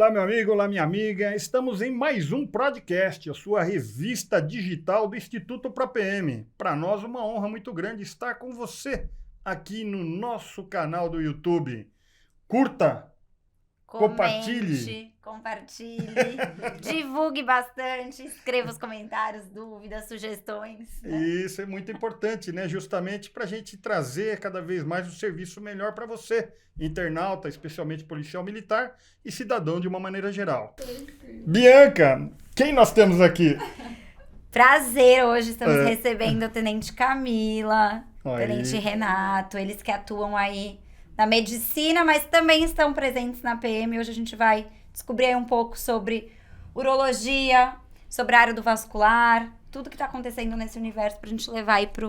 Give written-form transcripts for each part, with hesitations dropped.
Olá, meu amigo, olá, minha amiga. Estamos em mais um podcast, a sua revista digital do Instituto ProPM. Para nós, uma honra muito grande estar com você aqui no nosso canal do YouTube. Curta, Comente, compartilhe, divulgue bastante, escreva os comentários, dúvidas, sugestões. Né? Isso é muito importante, né? Justamente para a gente trazer cada vez mais um serviço melhor para você, internauta, especialmente policial militar e cidadão de uma maneira geral. Bianca, quem nós temos aqui? Prazer, hoje estamos recebendo a Tenente Camila, Aí. Tenente Renato, eles que atuam aí na medicina, mas também estão presentes na PM. Hoje a gente vai descobrir aí um pouco sobre urologia, sobre a área do vascular, tudo que está acontecendo nesse universo para a gente levar aí para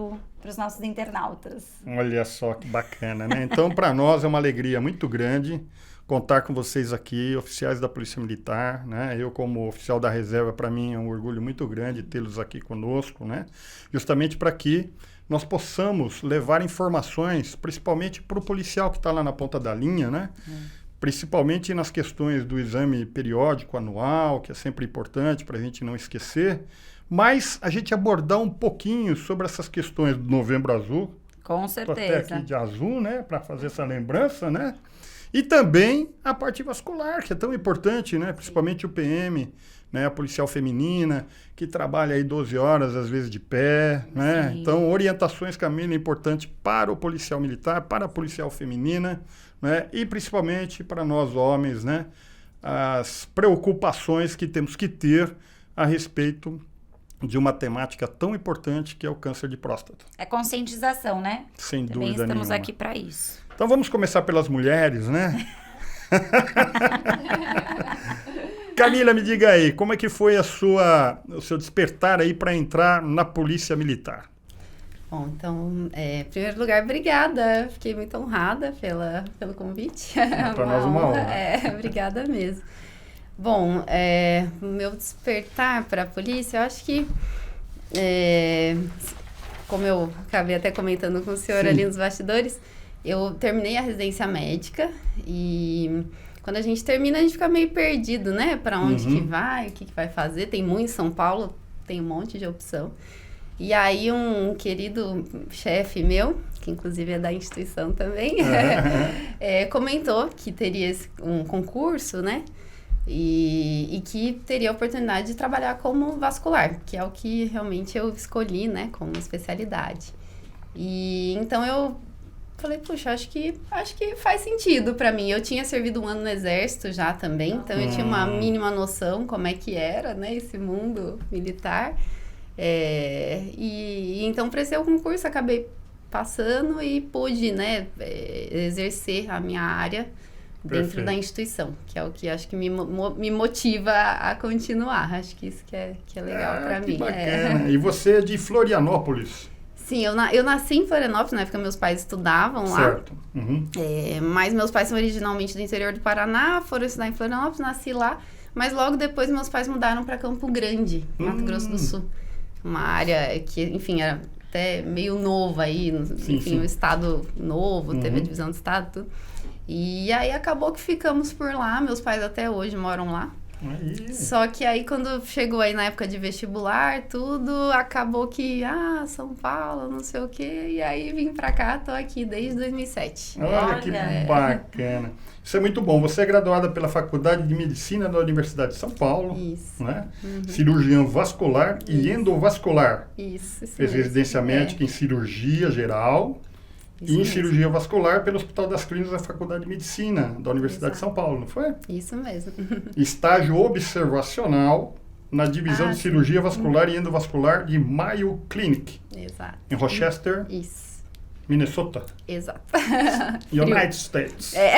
os nossos internautas. Olha só que bacana, né? Então, para nós é uma alegria muito grande contar com vocês aqui, oficiais da Polícia Militar, né? Eu, como oficial da reserva, para mim é um orgulho muito grande tê-los aqui conosco, né? Justamente para que nós possamos levar informações, principalmente para o policial que está lá na ponta da linha, né? Principalmente nas questões do exame periódico anual, que é sempre importante para a gente não esquecer, mas a gente abordar um pouquinho sobre essas questões do Novembro Azul. Com Estou certeza. até aqui de azul, né? Para fazer essa lembrança, né? E também a parte vascular, que é tão importante, né? Principalmente o PM, né? A policial feminina, que trabalha aí 12 horas, às vezes de pé, né? Sim. Então, orientações, Camila, é importante para o policial militar, para a policial feminina, né? E principalmente para nós homens, né? As preocupações que temos que ter a respeito de uma temática tão importante que é o câncer de próstata. É conscientização, né? Sem Também dúvida estamos nenhuma. aqui para isso. Então vamos começar pelas mulheres, né? Camila, me diga aí, como é que foi o seu despertar aí para entrar na Polícia Militar? Bom, então, em primeiro lugar, obrigada. Fiquei muito honrada pelo convite. Para nós uma honra. Obrigada mesmo. Bom, o meu despertar para a polícia, eu acho que, como eu acabei até comentando com o senhor ali nos bastidores, eu terminei a residência médica e quando a gente termina, a gente fica meio perdido, né? Para onde que vai, o que vai fazer. Tem muito em São Paulo, tem um monte de opção. E aí um querido chefe meu, que inclusive é da instituição também, comentou que teria um concurso, né? E que teria a oportunidade de trabalhar como vascular, que é o que realmente eu escolhi, né? Como especialidade. E então eu falei, puxa, acho que faz sentido pra mim. Eu tinha servido um ano no Exército já também, então eu tinha uma mínima noção como é que era, né, esse mundo militar. E então prestei o concurso, acabei passando e pude, né, exercer a minha área dentro da instituição, que é o que acho que me motiva a continuar. Acho que isso que é legal pra mim. Bacana. E você é de Florianópolis? Sim, eu nasci em Florianópolis, na época meus pais estudavam lá. Certo. Uhum. Mas meus pais são originalmente do interior do Paraná, foram estudar em Florianópolis, nasci lá. Mas logo depois meus pais mudaram para Campo Grande, Mato Grosso do Sul. Uma área que, enfim, era até meio nova aí, enfim, um estado novo, teve a divisão do estado, tudo. E aí acabou que ficamos por lá, meus pais até hoje moram lá. Aí. Só que aí quando chegou aí na época de vestibular, tudo, acabou que, São Paulo, não sei o quê, e aí vim pra cá, tô aqui desde 2007. Olha que bacana. Isso é muito bom. Você é graduada pela Faculdade de Medicina da Universidade de São Paulo. Isso. Né? Cirurgião vascular e endovascular. Isso Fez residência médica em cirurgia geral. Isso e em mesmo. cirurgia vascular pelo Hospital das Clínicas da Faculdade de Medicina da Universidade de São Paulo, não foi? Isso mesmo. Estágio observacional na divisão de cirurgia vascular e endovascular de Mayo Clinic, Exato. em Rochester, Isso. Minnesota, Exato. United States. É.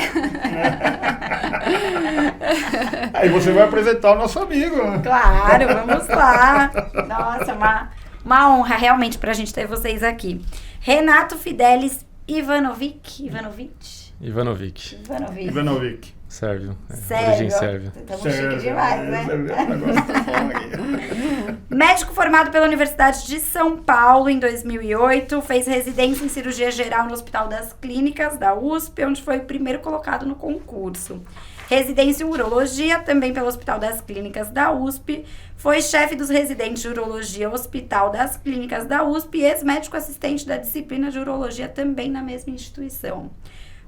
Aí você vai apresentar o nosso amigo. Claro, vamos lá. Nossa, uma honra realmente pra gente ter vocês aqui. Renato Fidelis Ivanovic. Sérvio. Sério? Origem sérvia. Estamos chique demais, né? Sérvio. Médico formado pela Universidade de São Paulo em 2008, fez residência em cirurgia geral no Hospital das Clínicas da USP, onde foi o primeiro colocado no concurso. residência em urologia, também pelo Hospital das Clínicas da USP. Foi chefe dos residentes de urologia, Hospital das Clínicas da USP, e ex-médico assistente da disciplina de urologia, também na mesma instituição.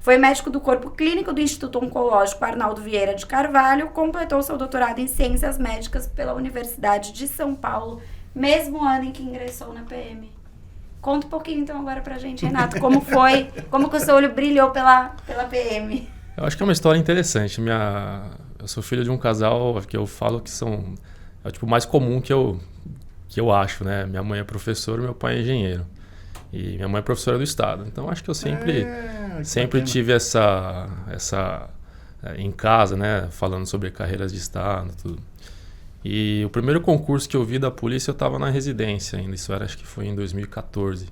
Foi médico do corpo clínico do Instituto Oncológico Arnaldo Vieira de Carvalho, completou seu doutorado em Ciências Médicas pela Universidade de São Paulo, mesmo ano em que ingressou na PM. Conta um pouquinho então agora pra gente, Renato, como foi, como que o seu olho brilhou pela PM? Eu acho que é uma história interessante. Eu sou filho de um casal que eu falo que é o tipo mais comum que eu acho, né? Minha mãe é professora, meu pai é engenheiro. E minha mãe é professora do estado. Então acho que eu sempre tive essa em casa, né? Falando sobre carreiras de estado, tudo. E o primeiro concurso que eu vi da polícia eu estava na residência ainda. Isso acho que foi em 2014.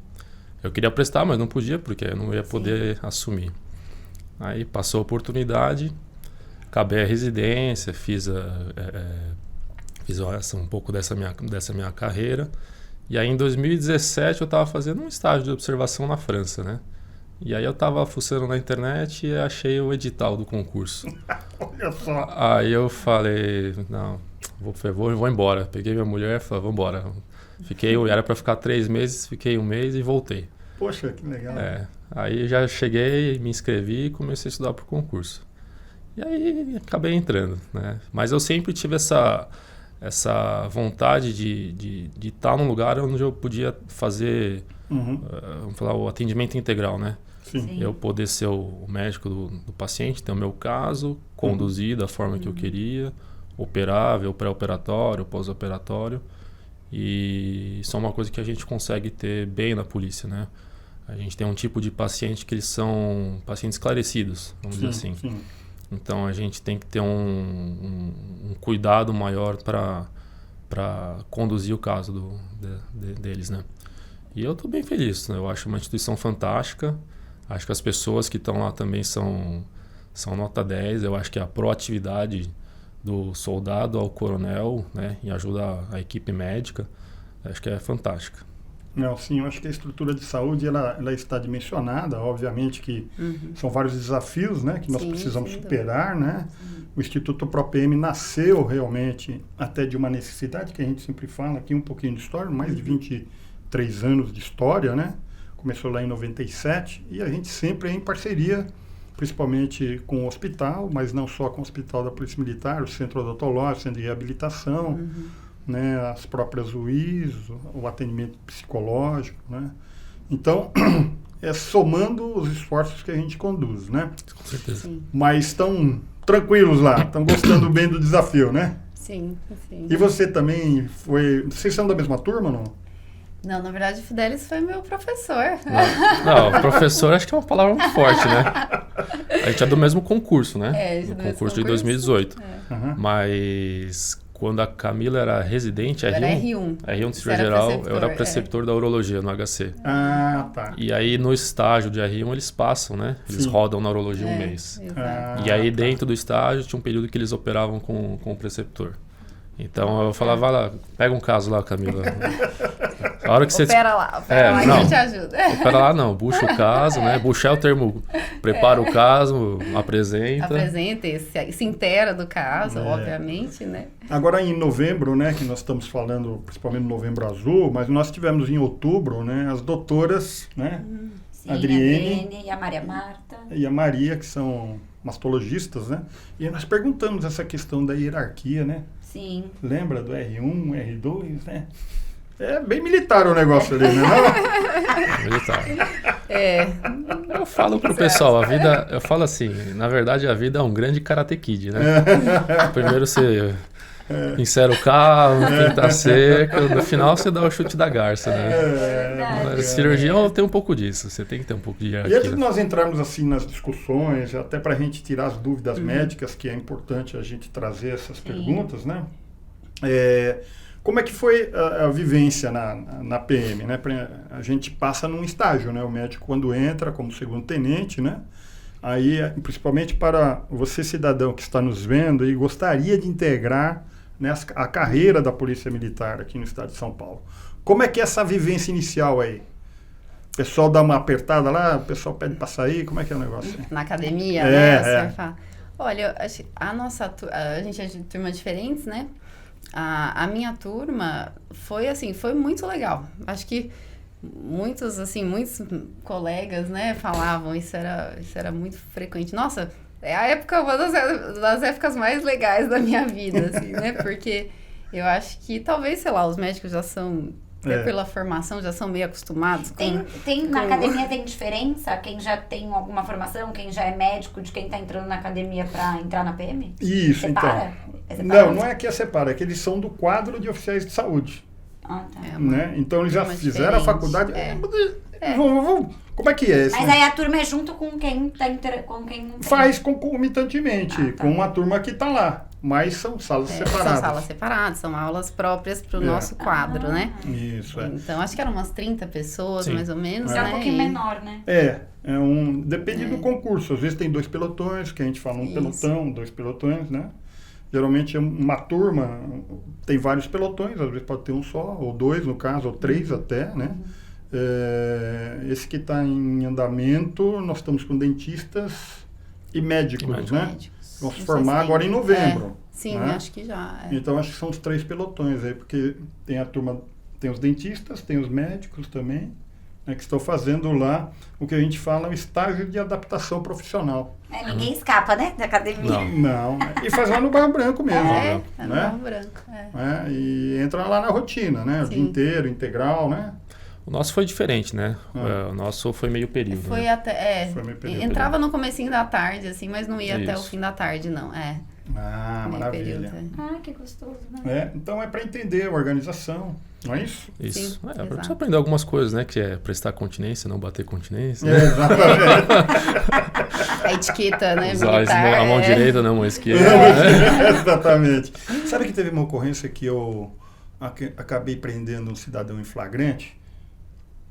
Eu queria prestar, mas não podia porque eu não ia poder assumir. Aí passou a oportunidade, acabei a residência, fiz um pouco dessa minha carreira. E aí em 2017 eu estava fazendo um estágio de observação na França, né? E aí eu estava fuçando na internet e achei o edital do concurso. Olha só. Aí eu falei, não, vou embora. Peguei minha mulher e falei, vamos embora. Era para ficar 3 meses, fiquei 1 mês e voltei. Poxa, que legal. Aí já cheguei, me inscrevi e comecei a estudar para o concurso. E aí acabei entrando, né? Mas eu sempre tive essa vontade de estar num lugar onde eu podia fazer vamos falar, o atendimento integral, né? Sim. Eu poder ser o médico do paciente, ter o meu caso, conduzir da forma que eu queria, operar, ver o pré-operatório, o pós-operatório. E isso é uma coisa que a gente consegue ter bem na polícia, né? A gente tem um tipo de paciente que eles são pacientes esclarecidos, vamos dizer assim. Sim. Então a gente tem que ter um cuidado maior para conduzir o caso deles, né? E eu estou bem feliz, né? Eu acho uma instituição fantástica. Acho que as pessoas que estão lá também são nota 10. Eu acho que a proatividade do soldado ao coronel, né, em ajudar a equipe médica, acho que é fantástica. Não, sim, eu acho que a estrutura de saúde ela está dimensionada, obviamente que são vários desafios, né, que nós precisamos superar, né? O Instituto ProPM nasceu realmente até de uma necessidade que a gente sempre fala aqui, um pouquinho de história, mais de 23 anos de história, né? Começou lá em 97 e a gente sempre é em parceria, principalmente com o hospital, mas não só com o Hospital da Polícia Militar, o Centro Odontológico, o Centro de Reabilitação, né, as próprias UIs, o atendimento psicológico, né? Então, somando os esforços que a gente conduz, né? Com certeza. Sim. Mas estão tranquilos lá, estão gostando bem do desafio, né? Sim. E você também foi... Vocês são da mesma turma, não? Não, na verdade, o Fidelis foi meu professor. Não, professor acho que é uma palavra muito forte, né? A gente é do mesmo concurso, né? É, do concurso de 2018. Mas quando a Camila era residente, era R1. R1 Distrito Geral, eu era preceptor da urologia no HC. Ah, tá. E aí no estágio de R1 eles passam, né? Eles rodam na urologia 1 mês. Exato. E aí dentro do estágio tinha um período que eles operavam com o preceptor. Então eu falava, vai lá, pega um caso lá, Camila. A hora que você... Opera lá que eu te ajudo. Opera lá não, bucha o caso, né? Buchar é o termo, prepara o caso, apresenta. Apresenta, se inteira do caso, obviamente, né? Agora em novembro, né, que nós estamos falando principalmente no Novembro Azul, mas nós tivemos em outubro, né, as doutoras, né? Sim, Adriene e a Maria Marta. E a Maria, que são mastologistas, né? E nós perguntamos essa questão da hierarquia, né? Sim. Lembra do R1, R2, né? É bem militar o negócio ali, né? Não? Militar. Eu falo pro pessoal, eu falo assim, na verdade a vida é um grande Karate Kid, né? Primeiro você insere o carro, pinta a cerca, no final você dá o chute da garça, né? Cirurgia tem um pouco disso, você tem que ter um pouco de hierarquia. E antes de nós entrarmos assim nas discussões, até para a gente tirar as dúvidas médicas, que é importante a gente trazer essas perguntas, né? Como é que foi a vivência na PM, né? A gente passa num estágio, né? O médico quando entra como segundo tenente, né? Aí, principalmente para você cidadão que está nos vendo e gostaria de integrar, né, a carreira da Polícia Militar aqui no estado de São Paulo. Como é que é essa vivência inicial aí? O pessoal dá uma apertada lá, o pessoal pede para sair, como é que é o negócio? Na academia, né? Olha, a gente é de turmas diferentes, né? A minha turma foi muito legal. Acho que muitos colegas, né, falavam, isso era muito frequente. Nossa, é a época, uma das épocas mais legais da minha vida, assim, né? Porque eu acho que talvez, sei lá, os médicos já são, pela formação, já são meio acostumados Na academia tem diferença? Quem já tem alguma formação, quem já é médico, de quem tá entrando na academia para entrar na PM? Isso, Separa? então. Não é que é separa, é que eles são do quadro de oficiais de saúde. Ah, tá. Né? Então eles já fizeram a faculdade. Como é que é isso? Mas aí a turma é junto com quem tá com quem não tem. Faz concomitantemente com a turma que está lá. Mas são salas separadas. São salas separadas, são aulas próprias para o nosso quadro, né? Isso, Então, acho que eram umas 30 pessoas, mais ou menos, né? É um pouquinho menor, né? Depende do concurso. Às vezes tem 2 pelotões, que a gente fala pelotão, 2 pelotões, né? Geralmente uma turma tem vários pelotões, às vezes pode ter um só, ou 2 no caso, ou 3 até, né? Esse que está em andamento, nós estamos com dentistas e médicos, né? Vamos formar agora em novembro. Sim, né? Acho que já. Então acho que são os 3 pelotões aí, porque tem a turma, tem os dentistas, tem os médicos também, né, que estão fazendo lá o que a gente fala, o estágio de adaptação profissional. Ninguém escapa, né, da academia. Não. E faz lá no Barro Branco mesmo. No Barro Branco. E entra lá na rotina, né? O dia inteiro, integral, né? O nosso foi diferente, né? O nosso foi meio período. Foi né? até. Foi meio período. Entrava no comecinho da tarde, assim, mas não ia até o fim da tarde, não. Maravilha. Que gostoso, né? Então é para entender a organização, não é isso? Isso. Sim, para você aprender algumas coisas, né? Que é prestar continência, não bater continência. Exatamente. A etiqueta, né? Usar militar, a mão direita, não a mão esquerda. Exatamente. Sabe que teve uma ocorrência que eu acabei prendendo um cidadão em flagrante,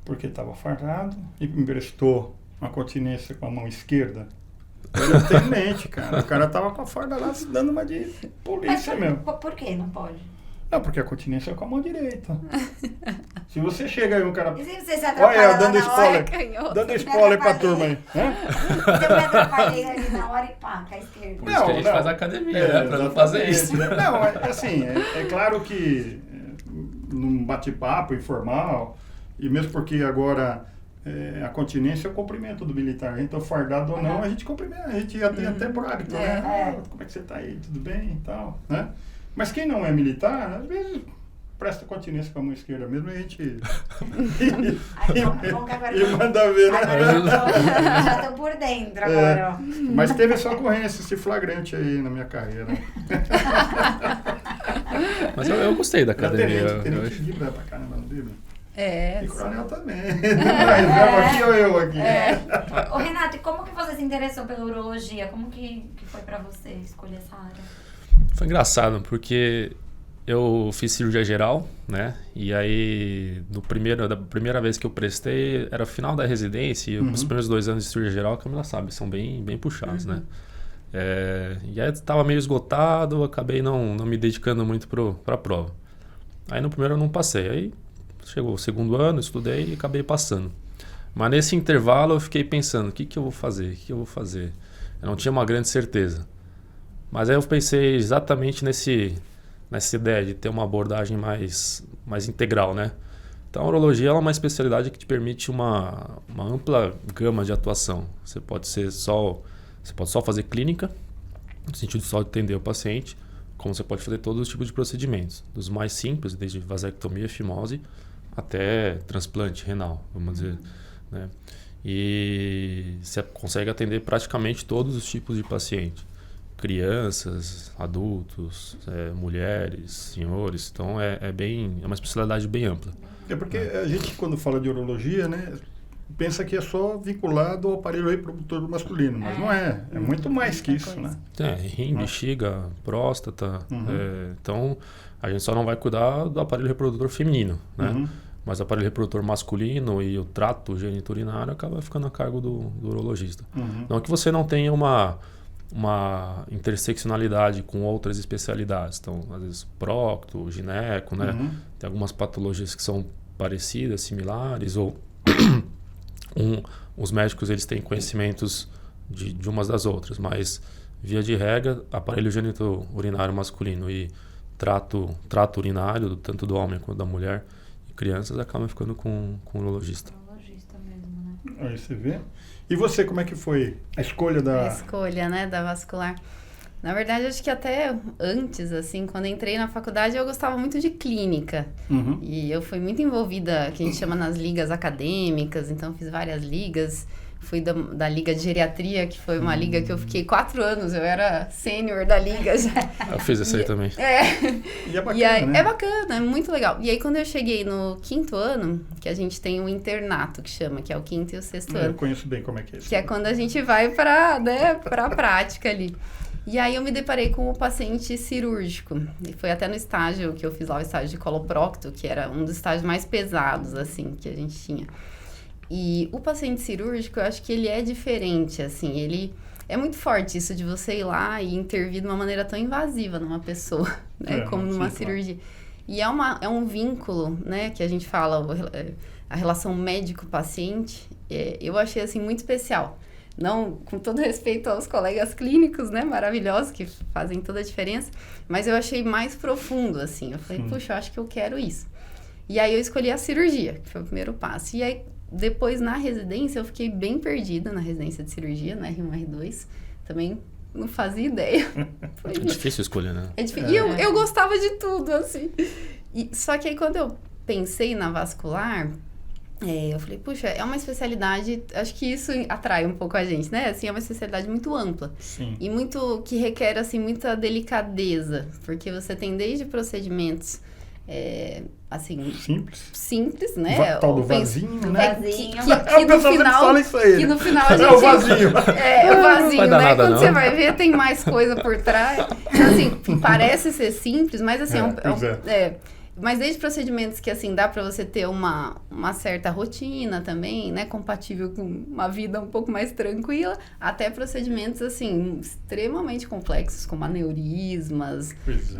porque estava fardado e me emprestou uma continência com a mão esquerda. Eu tenho em mente, cara. O cara tava com a farda lá dando uma de polícia mesmo. Por que não pode? Não, porque a continência é com a mão direita. Se você chega aí um cara... E se você se Olha, dando spoiler. Dando spoiler pra turma aí. Se eu me atrapalhei ali na hora e pá, com a esquerda. Por isso que a gente faz academia, né? Pra não fazer isso. Não, é claro que num bate-papo informal, e mesmo porque agora a continência é o cumprimento do militar. Então, fardado ou não, a gente cumprimenta, a gente já tem até por hábito, né? Como é que você tá aí? Tudo bem e tal, né? Mas quem não é militar, às vezes presta continência com a mão esquerda mesmo e a gente... e manda ver, né? Já estão por dentro agora, ó. Mas teve essa ocorrência, esse flagrante aí na minha carreira. Mas eu gostei da academia. Tenente de pra caramba, não teve? E coronel também. Mas aqui ou eu aqui? Ô, Renato, e como que você se interessou pela urologia? Como que foi pra você escolher essa área? Foi engraçado, porque eu fiz cirurgia geral, né? E aí, da primeira vez que eu prestei, era final da residência, e os primeiros 2 anos de cirurgia geral, a Camila sabe, são bem puxados, né? E aí estava meio esgotado, acabei não me dedicando muito para a prova. Aí no primeiro eu não passei, aí chegou o segundo ano, estudei e acabei passando. Mas nesse intervalo eu fiquei pensando, o que eu vou fazer? Eu não tinha uma grande certeza. Mas aí eu pensei exatamente nessa ideia de ter uma abordagem mais integral, né? Então a urologia é uma especialidade que te permite uma ampla gama de atuação. Você pode só fazer clínica, no sentido de só atender o paciente, como você pode fazer todos os tipos de procedimentos, dos mais simples, desde vasectomia, fimose, até transplante renal, vamos dizer, né? E você consegue atender praticamente todos os tipos de paciente. Crianças, adultos, mulheres, senhores, então é uma especialidade bem ampla. É porque a gente, quando fala de urologia, né, pensa que é só vinculado ao aparelho reprodutor masculino, mas não é. É muito mais que isso, né? Rim, bexiga, próstata. Então, a gente só não vai cuidar do aparelho reprodutor feminino, né? Mas o aparelho reprodutor masculino e o trato geniturinário acaba ficando a cargo do urologista. Não que você não tenha uma interseccionalidade com outras especialidades. Então, às vezes, prócto, gineco, né? Tem algumas patologias que são parecidas, similares, ou os médicos eles têm conhecimentos de umas das outras, mas via de regra, aparelho gênito urinário masculino e trato urinário, tanto do homem quanto da mulher e crianças, acabam ficando com o urologista. Urologista mesmo, né? Aí você vê. E você, como é que foi a escolha da... A escolha, né, da vascular. Na verdade, acho que até antes, assim, quando entrei na faculdade, eu gostava muito de clínica. Uhum. E eu fui muito envolvida, que a gente chama nas ligas acadêmicas, então fiz várias ligas. Fui da Liga de Geriatria, que foi uma liga que eu fiquei 4 anos, eu era sênior da liga já. Eu fiz isso aí também. E é bacana, E aí, né? é bacana, é muito legal. E aí, quando eu cheguei no 5º ano, que a gente tem o internato, que chama, que é o 5º e o 6º Eu ano. conheço bem como é que é isso. Que é quando a gente vai pra prática ali. E aí eu me deparei com o paciente cirúrgico. E foi até no estágio que eu fiz lá, o estágio de coloprocto, que era um dos estágios mais pesados, assim, que a gente tinha. E o paciente cirúrgico, eu acho que ele é diferente, assim, ele... É muito forte isso de você ir lá e intervir de uma maneira tão invasiva numa pessoa, né? Como numa cirurgia. E é um vínculo, né? Que a gente fala, a relação médico-paciente, eu achei, assim, muito especial. Não, com todo respeito aos colegas clínicos, né? Maravilhosos, que fazem toda a diferença. Mas eu achei mais profundo, assim. Eu falei, puxa, eu acho que eu quero isso. E aí eu escolhi a cirurgia, que foi o primeiro passo. E aí, depois, na residência, eu fiquei bem perdida na residência de cirurgia, na R1, R2. Também não fazia ideia. É difícil escolher, né? É difícil. E eu gostava de tudo, assim. Só que aí, quando eu pensei na vascular, eu falei, puxa, é uma especialidade... Acho que isso atrai um pouco a gente, né? Assim, é uma especialidade muito ampla. Sim. E muito que requer, assim, muita delicadeza. Porque você tem desde procedimentos... assim, simples, né? Tal do vasinho, né? Que no final fala isso aí. Que no final a gente... É o vasinho. É o vasinho, Vai dar né? nada, Quando não. você vai ver, tem mais coisa por trás. Então, assim, parece ser simples, mas assim, mas desde procedimentos que, assim, dá pra você ter uma certa rotina também, né? Compatível com uma vida um pouco mais tranquila, até procedimentos, assim, extremamente complexos, como aneurismas,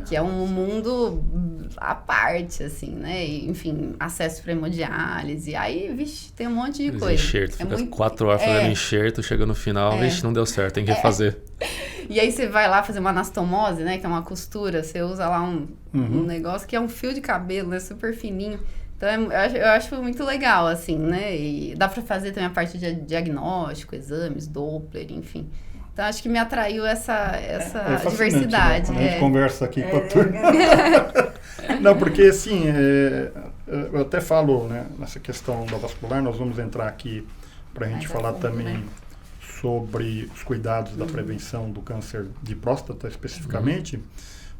que é um mundo à parte, assim, né? E, enfim, acesso para hemodiálise, aí, vixe, tem um monte de coisa. Enxerto, fica 4 horas fazendo enxerto, chega no final, vixe, não deu certo, tem que refazer. E aí você vai lá fazer uma anastomose, né? Que é uma costura, você usa lá um negócio que é um fio de cabelo, né? Super fininho. Então eu acho muito legal, assim, né? E dá pra fazer também a parte de diagnóstico, exames, Doppler, enfim. Então acho que me atraiu essa diversidade. Né? Quando a gente conversa aqui com a turma. Não, porque assim, eu até falo, né? Nessa questão da vascular, nós vamos entrar aqui pra gente falar também... Né? Sobre os cuidados da prevenção do câncer de próstata especificamente,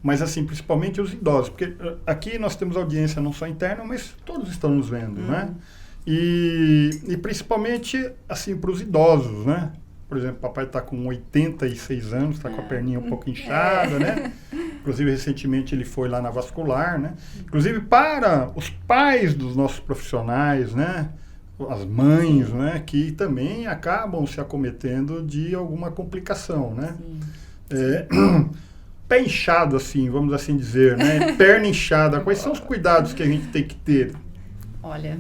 mas assim, principalmente os idosos, porque aqui nós temos audiência não só interna, mas todos estão nos vendo, né? E principalmente, assim, para os idosos, né? Por exemplo, o papai está com 86 anos, está com a perninha um pouco inchada, né? Inclusive, recentemente ele foi lá na vascular, né? Inclusive, para os pais dos nossos profissionais, né? As mães, né, que também acabam se acometendo de alguma complicação, né? Pé inchado, assim, vamos assim dizer, né? Perna inchada, quais são os cuidados que a gente tem que ter? Olha,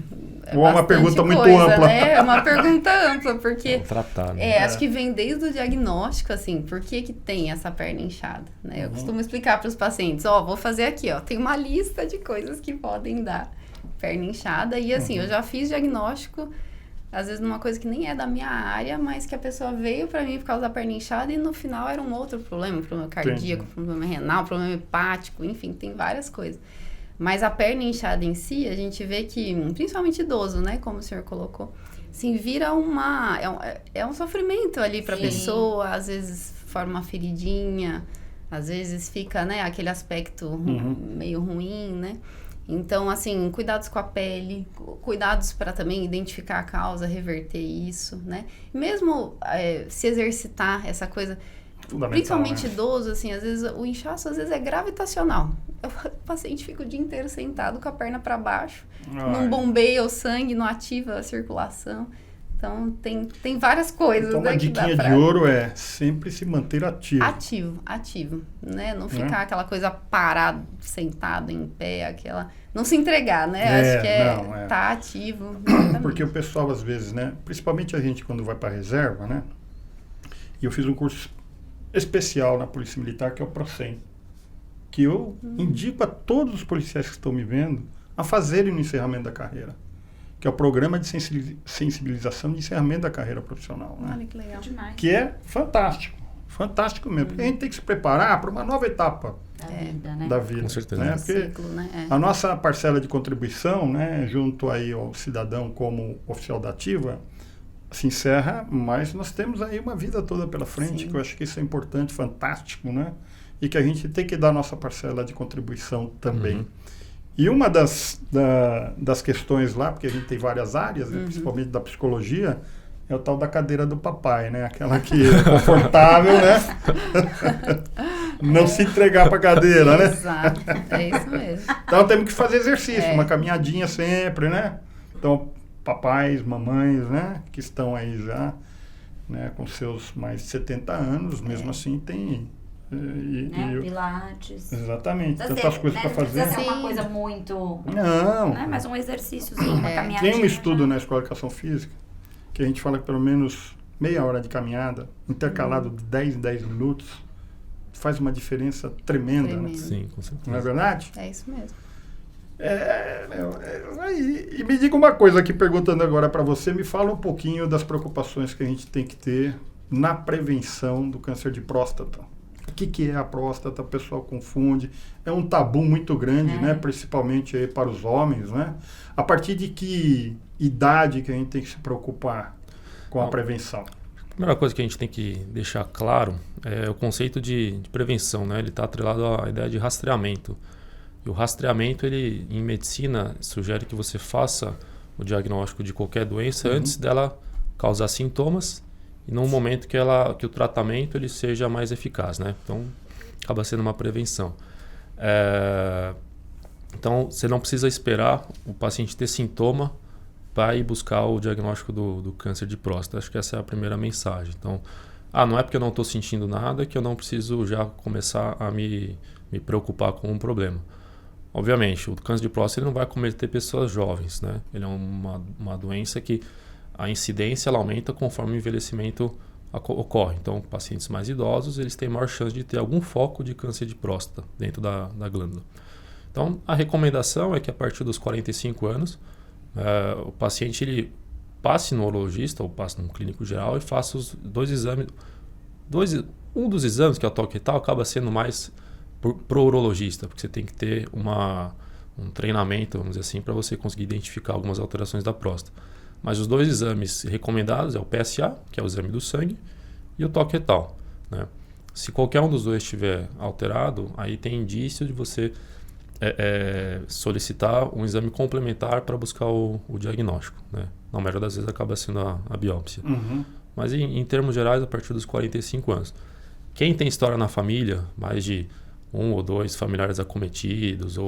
ou é uma pergunta muito ampla? Né? É uma pergunta ampla, porque tratar, né? Acho que vem desde o diagnóstico, assim, por que tem essa perna inchada, né? Eu costumo explicar para os pacientes, vou fazer aqui, tem uma lista de coisas que podem dar perna inchada, e assim, eu já fiz diagnóstico, às vezes numa coisa que nem é da minha área, mas que a pessoa veio pra mim por causa da perna inchada e no final era um outro problema cardíaco, problema renal, problema hepático, enfim, tem várias coisas. Mas a perna inchada em si, a gente vê que, principalmente idoso, né, como o senhor colocou, assim, vira é um sofrimento ali pra pessoa, às vezes forma uma feridinha, às vezes fica, né, aquele aspecto meio ruim, né. Então, assim, cuidados com a pele, cuidados para também identificar a causa, reverter isso, né? Mesmo se exercitar, essa coisa, principalmente idoso, assim, às vezes o inchaço às vezes é gravitacional. O paciente fica o dia inteiro sentado com a perna para baixo, não bombeia o sangue, não ativa a circulação. Então, tem várias coisas, então, né? Uma diquinha de ouro é sempre se manter ativo. Ativo, né? Não ficar aquela coisa parado, sentado, em pé, não se entregar, né? Acho que tá ativo. Porque o pessoal, às vezes, né? Principalmente a gente quando vai para reserva, né? E eu fiz um curso especial na Polícia Militar, que é o PROCEM, que eu indico a todos os policiais que estão me vendo a fazerem no encerramento da carreira, que é o Programa de Sensibilização de Encerramento da Carreira Profissional, né? Olha que legal. Demais. Que é fantástico, fantástico mesmo, porque a gente tem que se preparar para uma nova etapa Da vida, né? da vida. Com certeza. Né? Um Porque ciclo, né? a nossa parcela de contribuição, né, junto aí ao cidadão como oficial da ativa, se encerra, mas nós temos aí uma vida toda pela frente, Sim. que eu acho que isso é importante, fantástico, né? E que a gente tem que dar a nossa parcela de contribuição também. Uhum. E uma das questões lá, porque a gente tem várias áreas, né, principalmente da psicologia, é o tal da cadeira do papai, né? Aquela que é confortável, né? Não se entregar para a cadeira, né? Exato, é isso mesmo. Então temos que fazer exercício, É. uma caminhadinha sempre, né? Então, papais, mamães, né? Que estão aí já, né? Com seus mais de 70 anos, mesmo assim tem... Né? Pilates. Exatamente, Precisa tantas ser, coisas né? para Não precisa fazer. ser uma Sim. coisa muito... Não, Né? Mas um exercíciozinho, uma caminhadinha. tem um estudo já. na Escola de Educação Física que a gente fala que pelo menos meia hora de caminhada, intercalado de 10 em 10 minutos, faz uma diferença tremenda. Né? Tremendo. Sim, com certeza. Não é verdade? É isso mesmo. E me diga uma coisa aqui, perguntando agora para você, me fala um pouquinho das preocupações que a gente tem que ter na prevenção do câncer de próstata. O que é a próstata? O pessoal confunde. É um tabu muito grande, né? Principalmente aí para os homens, né? A partir de que idade que a gente tem que se preocupar com a prevenção? A primeira coisa que a gente tem que deixar claro é o conceito de prevenção, né? Ele está atrelado à ideia de rastreamento. E o rastreamento, ele, em medicina, sugere que você faça o diagnóstico de qualquer doença antes dela causar sintomas e no momento que o tratamento ele seja mais eficaz, né? Então, acaba sendo uma prevenção. Então, você não precisa esperar o paciente ter sintoma para ir buscar o diagnóstico do câncer de próstata. Acho que essa é a primeira mensagem. Então, não é porque eu não estou sentindo nada que eu não preciso já começar a me preocupar com um problema. Obviamente, o câncer de próstata ele não vai acometer pessoas jovens, né? Ele é uma doença que a incidência ela aumenta conforme o envelhecimento ocorre. Então, pacientes mais idosos, eles têm maior chance de ter algum foco de câncer de próstata dentro da glândula. Então, a recomendação é que a partir dos 45 anos, o paciente ele passe no urologista ou passe num clínico geral e faça os dois exames. Um dos exames, que é o toque retal, acaba sendo mais pro urologista, porque você tem que ter um treinamento, vamos dizer assim, para você conseguir identificar algumas alterações da próstata. Mas os dois exames recomendados é o PSA, que é o exame do sangue, e o toque retal, né? Se qualquer um dos dois estiver alterado, aí tem indício de você solicitar um exame complementar para buscar o diagnóstico, né? Na maioria das vezes acaba sendo a biópsia. Mas em termos gerais, a partir dos 45 anos. Quem tem história na família, mais de 1 ou 2 familiares acometidos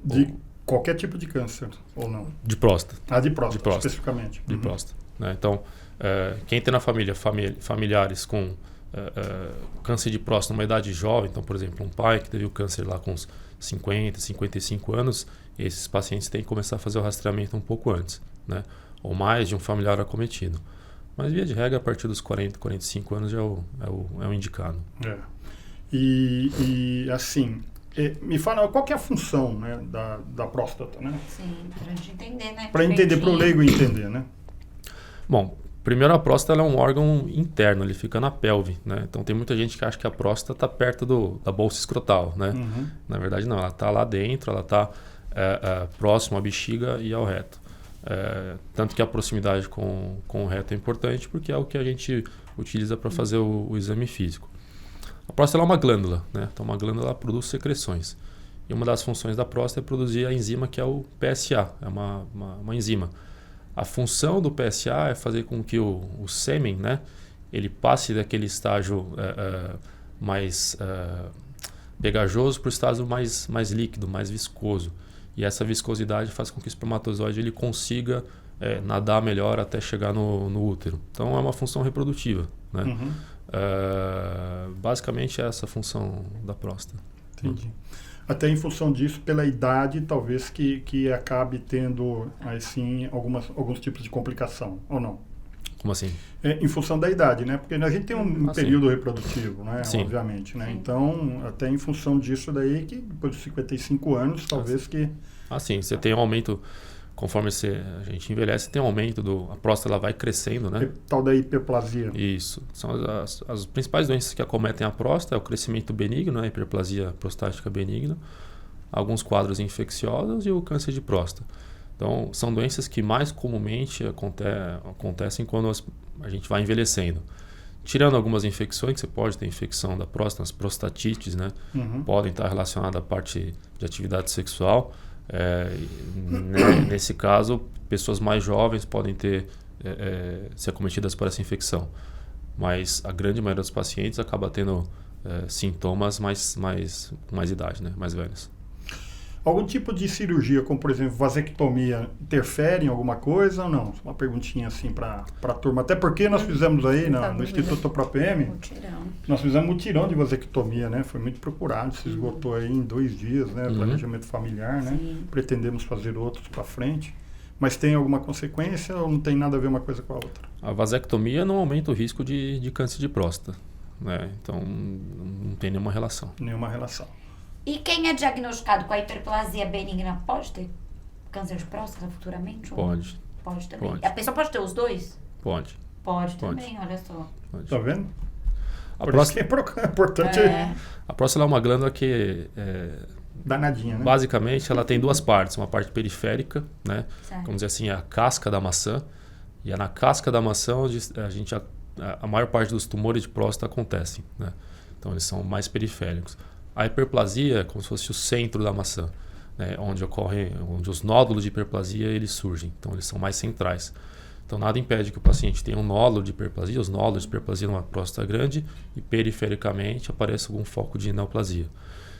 De qualquer tipo de câncer, ou não? de próstata. De próstata, De próstata. especificamente. De próstata, né? Então, quem tem na família familiares com câncer de próstata numa idade jovem, então, por exemplo, um pai que teve o câncer lá com uns 50, 55 anos, esses pacientes têm que começar a fazer o rastreamento um pouco antes, né? Ou mais de um familiar acometido. Mas, via de regra, a partir dos 40, 45 anos já é o indicado. E assim, me fala qual que é a função, né, da próstata, né? Sim, pra gente entender, né? Para entender, para o leigo entender, né? Bom, primeiro a próstata ela é um órgão interno, ele fica na pelve, né? Então tem muita gente que acha que a próstata está perto da bolsa escrotal, né? Na verdade não, ela está lá dentro, ela está próximo à bexiga e ao reto. Tanto que a proximidade com o reto é importante porque é o que a gente utiliza para fazer o exame físico. A próstata é uma glândula, né? Então uma glândula produz secreções. E uma das funções da próstata é produzir a enzima que é o PSA, é uma enzima. A função do PSA é fazer com que o sêmen, né, ele passe daquele estágio mais pegajoso para o estágio mais líquido, mais viscoso. E essa viscosidade faz com que o espermatozoide ele consiga nadar melhor até chegar no útero. Então é uma função reprodutiva, né? Basicamente é essa a função da próstata. Entendi. Até em função disso, pela idade, talvez que acabe tendo, assim, alguns tipos de complicação, ou não? Como assim? Em função da idade, né? Porque a gente tem um período reprodutivo, né? Sim. Obviamente, né? Sim. Então, até em função disso daí, que depois dos 55 anos, talvez que... Assim, você tem um aumento, conforme a gente envelhece, tem um aumento a próstata ela vai crescendo, né? Tal da hiperplasia. Isso. São as principais doenças que acometem a próstata, é o crescimento benigno, né? Hiperplasia prostática benigna, alguns quadros infecciosos e o câncer de próstata. Então, são doenças que mais comumente acontecem quando a gente vai envelhecendo. Tirando algumas infecções, que você pode ter infecção da próstata, as prostatites, né? Podem estar relacionadas à parte de atividade sexual. Nesse caso, pessoas mais jovens podem ser acometidas por essa infecção. Mas a grande maioria dos pacientes acaba tendo sintomas com mais idade, né? Mais velhos. Algum tipo de cirurgia, como por exemplo vasectomia, interfere em alguma coisa ou não? Uma perguntinha assim para a turma. Até porque nós fizemos aí no Instituto ProPM, nós fizemos mutirão de vasectomia, né? Foi muito procurado, se esgotou aí em 2 dias, né? Planejamento familiar, né? Pretendemos fazer outros para frente. Mas tem alguma consequência ou não tem nada a ver uma coisa com a outra? A vasectomia não aumenta o risco de câncer de próstata, né? Então não tem nenhuma relação. Nenhuma relação. E quem é diagnosticado com a hiperplasia benigna pode ter câncer de próstata futuramente? Pode. Pode também. Pode. A pessoa pode ter os dois? Pode. Pode também, olha só. Pode. Tá vendo? A Por próstata, isso que é importante a próstata é uma glândula que danadinha, né? basicamente ela tem 2 partes, uma parte periférica, né? Certo. Vamos dizer assim, a casca da maçã, e é na casca da maçã onde a maior parte dos tumores de próstata acontecem, né? Então eles são mais periféricos. A hiperplasia é como se fosse o centro da maçã, né? Onde os nódulos de hiperplasia eles surgem, então eles são mais centrais. Então nada impede que o paciente tenha um nódulo de hiperplasia, os nódulos de hiperplasia numa próstata grande e perifericamente apareça algum foco de neoplasia.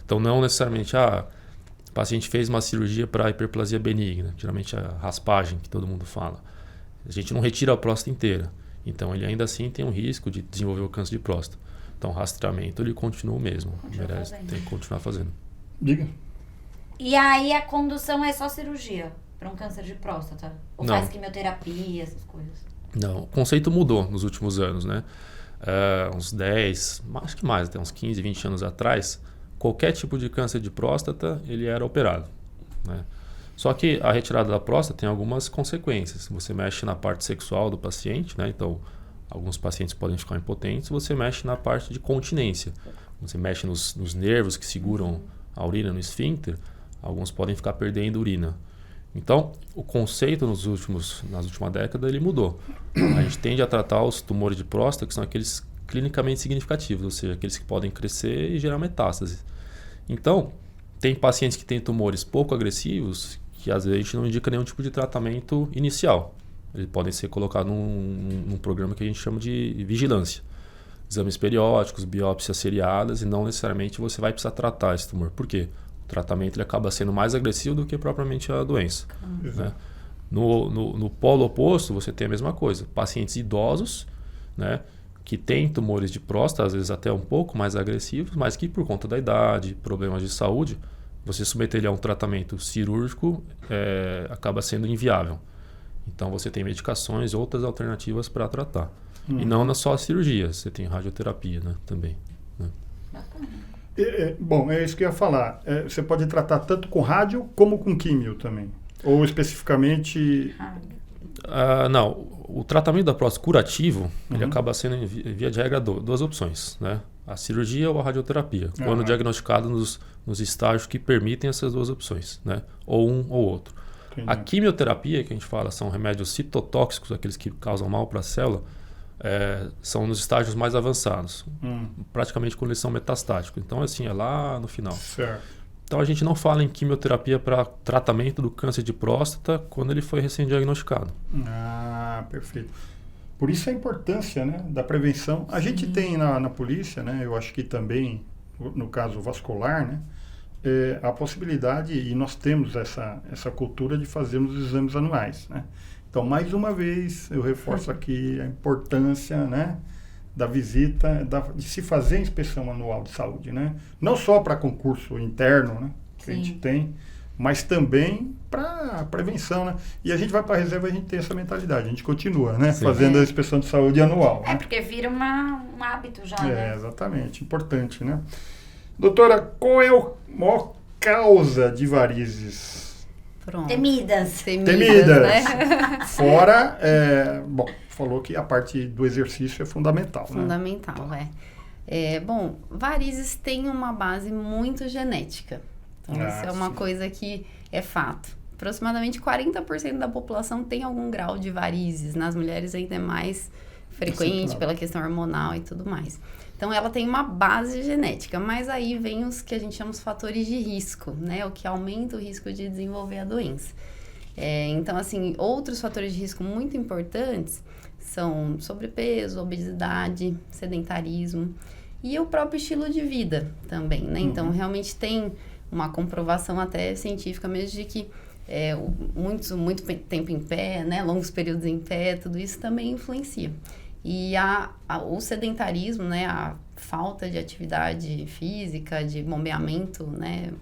Então não necessariamente o paciente fez uma cirurgia para hiperplasia benigna, geralmente a raspagem que todo mundo fala. A gente não retira a próstata inteira, então ele ainda assim tem um risco de desenvolver o câncer de próstata. Então o rastreamento ele continua o mesmo, tem que continuar fazendo. Diga. E aí a condução é só cirurgia para um câncer de próstata? Ou Não. faz quimioterapia, essas coisas? Não, o conceito mudou nos últimos anos, né? Uns 10, acho que mais, até uns 15, 20 anos atrás, qualquer tipo de câncer de próstata ele era operado, né? Só que a retirada da próstata tem algumas consequências. Você mexe na parte sexual do paciente, né? Então alguns pacientes podem ficar impotentes, você mexe na parte de continência. Você mexe nos nervos que seguram a urina no esfíncter, alguns podem ficar perdendo urina. Então, o conceito nas últimas décadas ele mudou. A gente tende a tratar os tumores de próstata, que são aqueles clinicamente significativos, ou seja, aqueles que podem crescer e gerar metástase. Então, tem pacientes que têm tumores pouco agressivos, que às vezes a gente não indica nenhum tipo de tratamento inicial. Eles podem ser colocados num programa que a gente chama de vigilância. Exames periódicos, biópsias seriadas, e não necessariamente você vai precisar tratar esse tumor. Por quê? O tratamento ele acaba sendo mais agressivo do que propriamente a doença. Né? No polo oposto, você tem a mesma coisa. Pacientes idosos, né, que têm tumores de próstata, às vezes até um pouco mais agressivos, mas que por conta da idade, problemas de saúde, você submeter ele a um tratamento cirúrgico acaba sendo inviável. Então você tem medicações, outras alternativas para tratar. E não só a cirurgia, você tem radioterapia, né, também. Né? Bom, é isso que eu ia falar. Você pode tratar tanto com rádio como com químio também? Ou especificamente... Não, o tratamento da próstata curativo, ele acaba sendo, via de regra, 2 opções, né? A cirurgia ou a radioterapia, quando diagnosticado nos estágios que permitem essas 2 opções, né? Ou um ou outro. A quimioterapia, que a gente fala, são remédios citotóxicos, aqueles que causam mal para a célula, são nos estágios mais avançados, praticamente quando eles são metastáticos. Então, assim, é lá no final. Certo. Então, a gente não fala em quimioterapia para tratamento do câncer de próstata quando ele foi recém-diagnosticado. Perfeito. Por isso a importância, né, da prevenção. A gente tem na polícia, né, eu acho que também, no caso vascular, né, a possibilidade, e nós temos essa cultura de fazermos os exames anuais, né? Então, mais uma vez, eu reforço aqui a importância, né, da visita, de se fazer a inspeção anual de saúde, né? Não só para concurso interno, né, que a gente tem, mas também para prevenção, né? E a gente vai para a reserva e a gente tem essa mentalidade, a gente continua, né? Sim. Fazendo a inspeção de saúde anual. É, Né? porque vira um hábito já, né? Exatamente, importante, né? Doutora, qual é a maior causa de varizes? Pronto. Temidas. Temidas. Né? Fora, bom, falou que a parte do exercício é fundamental, né? Fundamental, bom, varizes tem uma base muito genética. Então, isso é uma coisa que é fato. Aproximadamente 40% da população tem algum grau de varizes. Nas mulheres ainda é mais frequente pela questão hormonal e tudo mais. Então, ela tem uma base genética, mas aí vem os que a gente chama de fatores de risco, né? O que aumenta o risco de desenvolver a doença. Então, assim, outros fatores de risco muito importantes são sobrepeso, obesidade, sedentarismo e o próprio estilo de vida também, né? Então, realmente tem uma comprovação até científica mesmo de que muito tempo em pé, né? Longos períodos em pé, tudo isso também influencia. E o sedentarismo, né, a falta de atividade física, de bombeamento, né,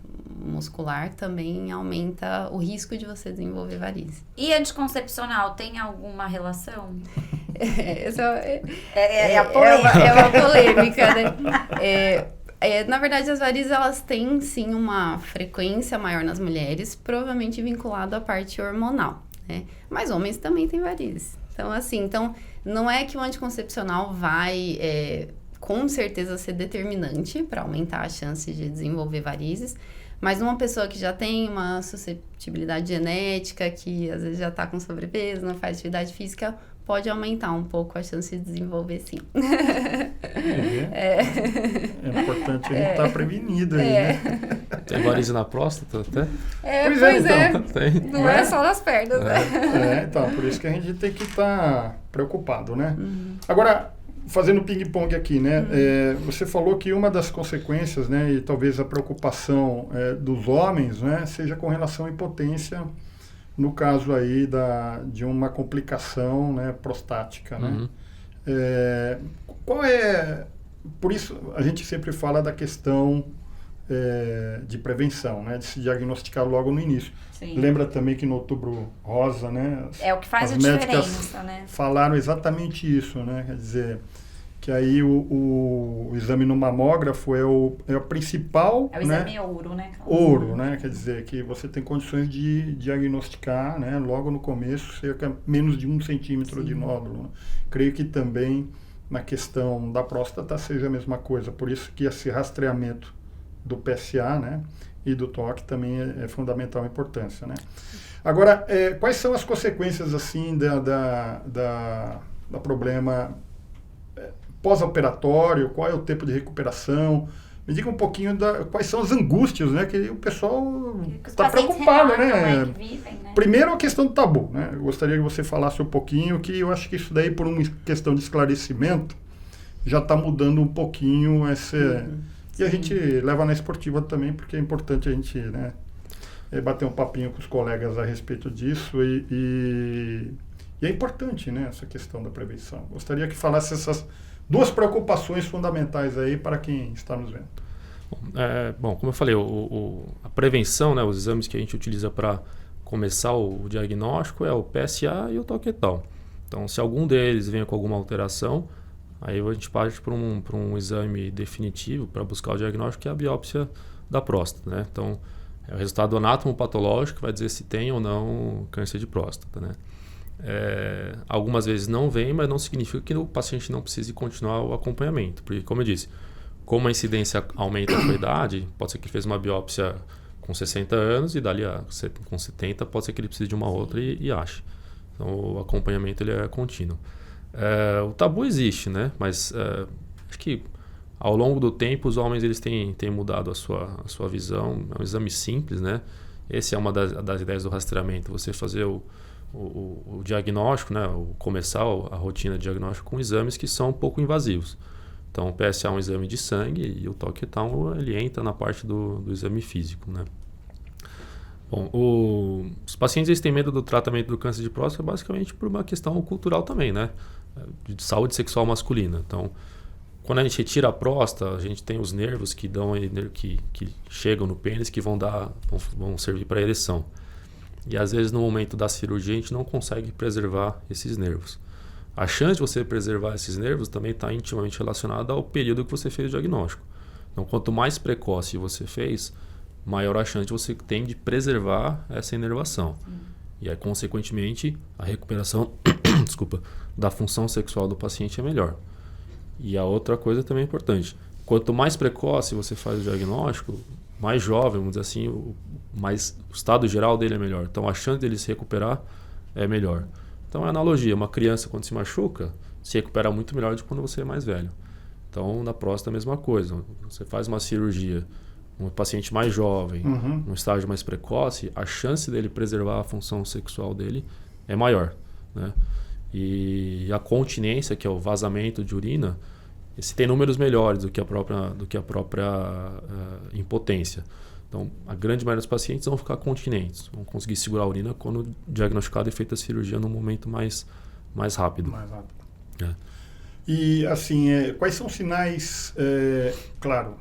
muscular, também aumenta o risco de você desenvolver varizes. E anticoncepcional, tem alguma relação? Essa É a polêmica. É uma polêmica, né? Na verdade, as varizes, elas têm, sim, uma frequência maior nas mulheres, provavelmente vinculado à parte hormonal, né? Mas homens também têm varizes. Então, assim, não é que o anticoncepcional vai, com certeza, ser determinante para aumentar a chance de desenvolver varizes, mas uma pessoa que já tem uma suscetibilidade genética, que às vezes já está com sobrepeso, não faz atividade física, pode aumentar um pouco a chance de desenvolver, sim. É importante a gente estar prevenido aí, né? Tem varize na próstata até? Pois é, então. Tem. Não é só nas pernas, né? Então, por isso que a gente tem que estar preocupado, né? Agora, fazendo ping-pong aqui, né? Você falou que uma das consequências, né, e talvez a preocupação dos homens, né, seja com relação à impotência, no caso aí de uma complicação, né, prostática, né? Qual é... Por isso, a gente sempre fala da questão de prevenção, né? De se diagnosticar logo no início. Sim. Lembra também que no Outubro Rosa, né? É o que faz a médicas diferença, né? falaram exatamente isso, né? Quer dizer, que aí o exame no mamógrafo é a principal... É o exame ouro, né? Ouro, né? Quer dizer, que você tem condições de diagnosticar, né? Logo no começo, cerca menos de 1 centímetro de nódulo. Né? Creio que também na questão da próstata seja a mesma coisa. Por isso que esse rastreamento do PSA, né? E do toque também é fundamental a importância, né? Agora, quais são as consequências, assim, da problema pós-operatório? Qual é o tempo de recuperação? Me diga um pouquinho quais são as angústias, né? Que o pessoal está preocupado, né? Que vivem, né? Primeiro, a questão do tabu, né? Eu gostaria que você falasse um pouquinho, que eu acho que isso daí, por uma questão de esclarecimento, já está mudando um pouquinho esse... E a gente leva na esportiva também, porque é importante a gente, né, bater um papinho com os colegas a respeito disso e é importante, né, essa questão da prevenção. Gostaria que falasse essas 2 preocupações fundamentais aí para quem está nos vendo. Bom, como eu falei, a prevenção, né, os exames que a gente utiliza para começar o diagnóstico é o PSA e o toquetal. Então, se algum deles vem com alguma alteração, aí a gente parte para um exame definitivo para buscar o diagnóstico, que é a biópsia da próstata, né? Então, é o resultado anatomopatológico que vai dizer se tem ou não câncer de próstata, né? Algumas vezes não vem, mas não significa que o paciente não precise continuar o acompanhamento, porque, como eu disse, como a incidência aumenta com a idade, pode ser que ele fez uma biópsia com 60 anos e dali com 70 pode ser que ele precise de uma outra e ache. Então, o acompanhamento ele é contínuo. O tabu existe, né? Mas acho que ao longo do tempo os homens eles têm mudado a sua visão. É um exame simples, né? Essa é uma das ideias do rastreamento. Você fazer o diagnóstico, né? Começar a rotina de diagnóstico com exames que são um pouco invasivos. Então o PSA é um exame de sangue e o toquetal ele entra na parte do exame físico, né? Bom, os pacientes eles têm medo do tratamento do câncer de próstata basicamente por uma questão cultural também, né? De saúde sexual masculina. Então, quando a gente retira a próstata, a gente tem os nervos que dão que chegam no pênis que vão servir para ereção. E às vezes no momento da cirurgia a gente não consegue preservar esses nervos. A chance de você preservar esses nervos também está intimamente relacionada ao período que você fez o diagnóstico. Então, quanto mais precoce você fez, maior a chance você tem de preservar essa inervação. E aí, consequentemente, a recuperação desculpa, da função sexual do paciente é melhor. E a outra coisa também é importante. Quanto mais precoce você faz o diagnóstico, mais jovem, vamos dizer assim, o estado geral dele é melhor. Então, a chance dele se recuperar é melhor. Então, é analogia. Uma criança, quando se machuca, se recupera muito melhor do que quando você é mais velho. Então, na próstata, a mesma coisa. Você faz uma cirurgia, um paciente mais jovem, num estágio mais precoce, a chance dele preservar a função sexual dele é maior, né? E a continência, que é o vazamento de urina, esse tem números melhores do que a própria impotência. Então, a grande maioria dos pacientes vão ficar continentes, vão conseguir segurar a urina quando diagnosticado e feita a cirurgia num momento mais rápido. Mais rápido. É. E, assim, quais são os sinais, claro,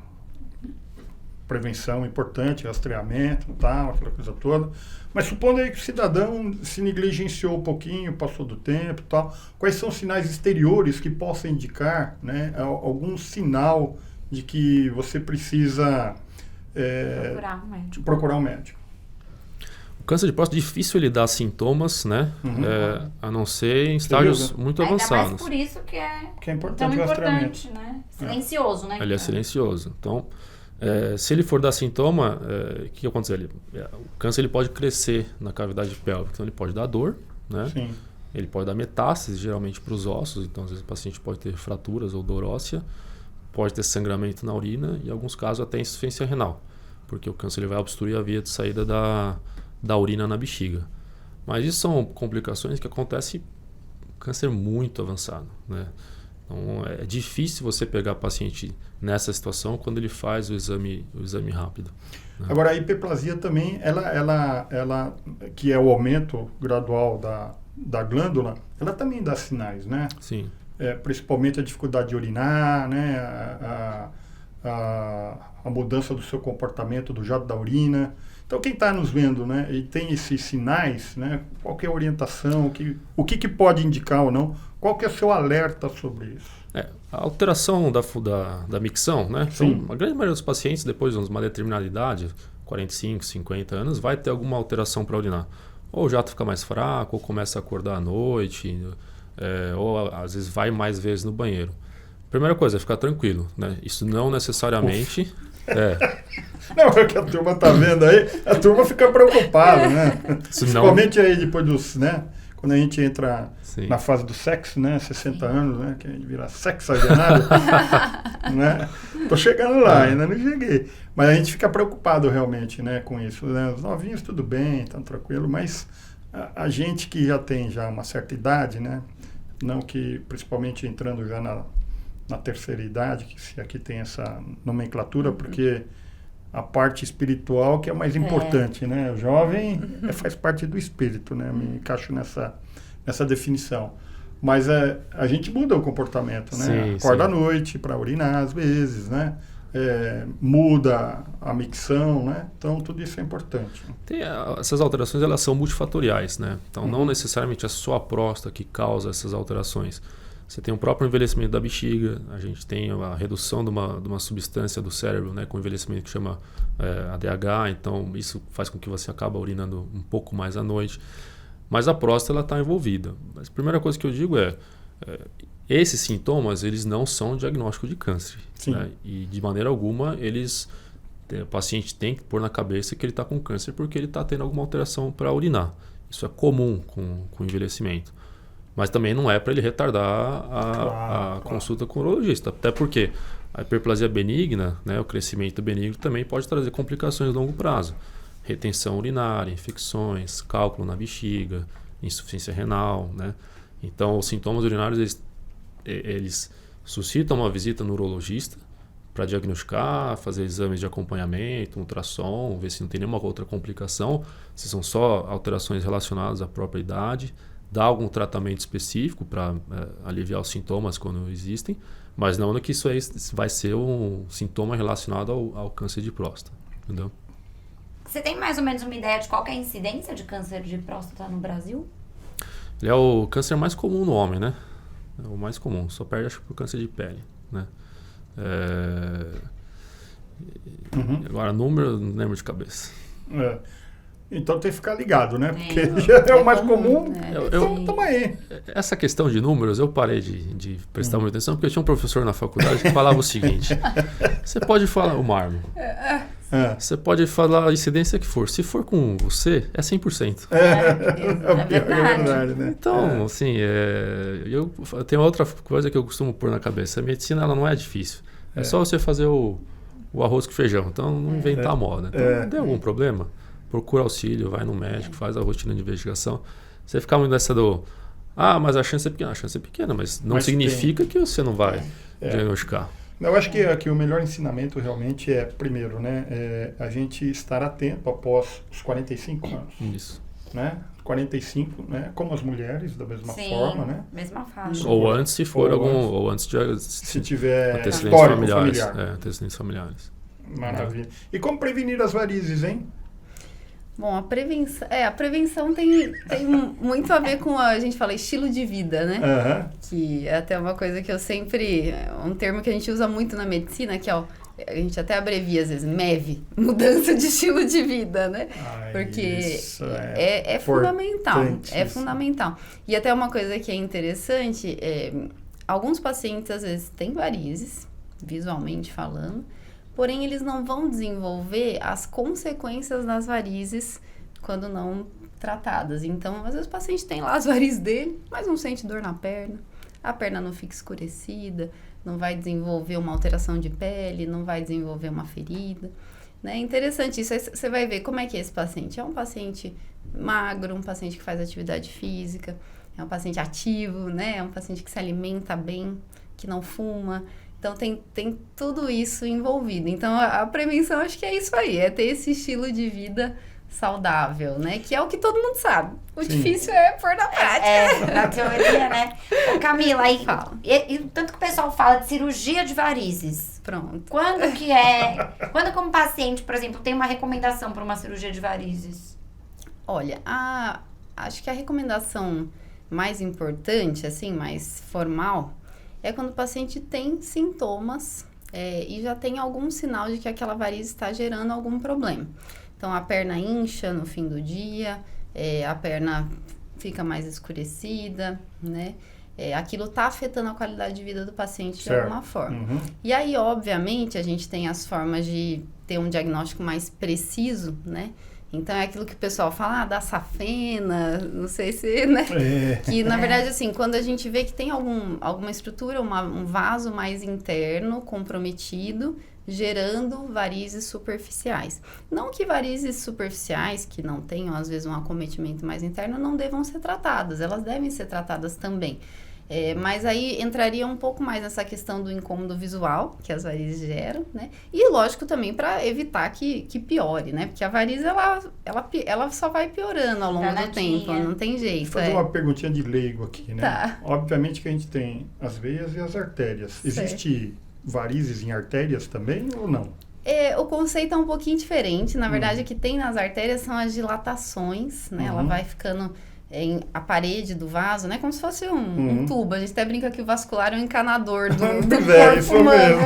prevenção importante, rastreamento, tal, aquela coisa toda, mas supondo aí que o cidadão se negligenciou um pouquinho, passou do tempo e tal, quais são os sinais exteriores que possam indicar, né, algum sinal de que você precisa procurar um médico? O câncer de próstata é difícil ele dar sintomas, né? A não ser em estágios muito avançados. Ainda mais por isso que é importante tão o rastreamento. importante, né? Silencioso, né? Ele é silencioso. Então, se ele for dar sintoma, o que acontece? O câncer ele pode crescer na cavidade pélvica, então ele pode dar dor, né? Sim. Ele pode dar metástase, geralmente para os ossos, então às vezes o paciente pode ter fraturas ou dor óssea, pode ter sangramento na urina e em alguns casos até insuficiência renal, porque o câncer ele vai obstruir a via de saída da urina na bexiga. Mas isso são complicações que acontecem em câncer muito avançado, né? Então, é difícil você pegar paciente nessa situação quando ele faz o exame rápido, né? Agora, a hiperplasia também, ela que é o aumento gradual da glândula, ela também dá sinais, né? Sim. Principalmente a dificuldade de urinar, né? A mudança do seu comportamento, do jato da urina. Então, quem está nos vendo, né, e tem esses sinais, né, qual que é a orientação, o que pode indicar ou não, qual que é o seu alerta sobre isso? A alteração da micção, né? Então, a grande maioria dos pacientes, depois de uma determinada idade, 45, 50 anos, vai ter alguma alteração para urinar. Ou o jato fica mais fraco, ou começa a acordar à noite, ou às vezes vai mais vezes no banheiro. Primeira coisa é ficar tranquilo, né? Isso não necessariamente... Não, é que a turma está vendo aí, a turma fica preocupada, né? Principalmente aí depois dos, né? Quando a gente entra na fase do sexo, né? 60 anos, né? Que a gente vira sexagenário, né? Tô chegando lá, ainda não cheguei. Mas a gente fica preocupado realmente, né? Com isso, né? Os novinhos tudo bem, tá tranquilo, mas a gente que já tem uma certa idade, né? Não que, principalmente entrando já na terceira idade, que se aqui tem essa nomenclatura, porque a parte espiritual que é mais importante, né? O jovem faz parte do espírito, né? Me encaixo nessa definição. Mas a gente muda o comportamento, né? Sim, acorda à noite para urinar às vezes, né? Muda a micção, né? Então tudo isso é importante. Essas alterações elas são multifatoriais, né? Então não necessariamente é só a próstata que causa essas alterações. Você tem o próprio envelhecimento da bexiga, a gente tem a redução de uma substância do cérebro, né, com envelhecimento que chama ADH, então isso faz com que você acabe urinando um pouco mais à noite. Mas a próstata está envolvida. Mas a primeira coisa que eu digo esses sintomas eles não são diagnóstico de câncer. Né? E de maneira alguma o paciente tem que pôr na cabeça que ele está com câncer porque ele está tendo alguma alteração para urinar. Isso é comum com o envelhecimento. Mas também não é para ele retardar a consulta com o urologista. Até porque a hiperplasia benigna, né, o crescimento benigno, também pode trazer complicações a longo prazo. Retenção urinária, infecções, cálculo na bexiga, insuficiência renal, né? Então, os sintomas urinários, eles suscitam uma visita no urologista para diagnosticar, fazer exames de acompanhamento, ultrassom, ver se não tem nenhuma outra complicação, se são só alterações relacionadas à própria idade. dar algum tratamento específico para aliviar os sintomas quando existem, mas não que isso aí vai ser um sintoma relacionado ao câncer de próstata, entendeu? Você tem mais ou menos uma ideia de qual que é a incidência de câncer de próstata no Brasil? Ele é o câncer mais comum no homem, né? É o mais comum, só perde acho que pro câncer de pele, né? Agora, número, não lembro de cabeça. Então tem que ficar ligado, né? Porque já é o mais comum. Então, tamo aí. Essa questão de números, eu parei de prestar muita atenção, porque eu tinha um professor na faculdade que falava o seguinte: você pode falar o mármore, você pode falar a incidência que for. Se for com você, é 100%. É verdade. Né? Então, assim, eu tenho outra coisa que eu costumo pôr na cabeça. A medicina, ela não é difícil. É só você fazer o arroz com feijão. Então, não inventar a moda. Então, tem algum problema? Procura auxílio, vai no médico, faz a rotina de investigação. Você ficar muito nessa mas a chance é pequena. A chance é pequena, mas não significa que você não vai diagnosticar. Eu acho que aqui o melhor ensinamento realmente é, primeiro, né, a gente estar atento após os 45 anos. Isso. Né? 45, né? Como as mulheres, da mesma forma, né? Mesma faixa. Ou antes, se for ou antes de se tiver antecedentes familiares. familiar. Antecedentes familiares. Maravilha. E como prevenir as varizes, hein? Bom, a prevenção tem muito a ver com a gente fala estilo de vida, né? Que é até uma coisa que eu sempre, um termo que a gente usa muito na medicina, que é a gente até abrevia às vezes, MEV, mudança de estilo de vida, né? Porque isso é fundamental, é fundamental. E até uma coisa que é interessante, alguns pacientes às vezes têm varizes, visualmente falando, porém, eles não vão desenvolver as consequências das varizes quando não tratadas. Então, às vezes o paciente tem lá as varizes dele, mas não sente dor na perna, a perna não fica escurecida, não vai desenvolver uma alteração de pele, não vai desenvolver uma ferida. É interessante isso. Aí você vai ver como é que é esse paciente. É um paciente magro, um paciente que faz atividade física, é um paciente ativo, né? É um paciente que se alimenta bem, que não fuma. Então, tem tudo isso envolvido. Então, a prevenção, acho que é isso aí. É ter esse estilo de vida saudável, né? Que é o que todo mundo sabe. O difícil é pôr na prática. Na teoria, né? Ô, Camila, aí fala. E tanto que o pessoal fala de cirurgia de varizes. Pronto. Quando como paciente, por exemplo, tem uma recomendação para uma cirurgia de varizes? Olha, acho que a recomendação mais importante, assim, mais formal, é quando o paciente tem sintomas e já tem algum sinal de que aquela varize está gerando algum problema. Então, a perna incha no fim do dia, a perna fica mais escurecida, né? Aquilo está afetando a qualidade de vida do paciente de alguma forma. Uhum. E aí, obviamente, a gente tem as formas de ter um diagnóstico mais preciso, né? Então, é aquilo que o pessoal fala, da safena, não sei se, né? Que, na verdade, assim, quando a gente vê que tem alguma estrutura, um vaso mais interno comprometido, gerando varizes superficiais. Não que varizes superficiais, que não tenham, às vezes, um acometimento mais interno, não devam ser tratadas. Elas devem ser tratadas também. Mas aí entraria um pouco mais nessa questão do incômodo visual que as varizes geram, né? E lógico também para evitar que piore, né? Porque a varize ela só vai piorando ao longo do tempo, não tem jeito. Vou fazer uma perguntinha de leigo aqui, né? Tá. Obviamente que a gente tem as veias e as artérias. Existe varizes em artérias também ou não? O conceito é um pouquinho diferente. Na verdade, o que tem nas artérias são as dilatações, né? Ela vai ficando a parede do vaso, né? Como se fosse um tubo. A gente até brinca que o vascular é um encanador do corpo humano.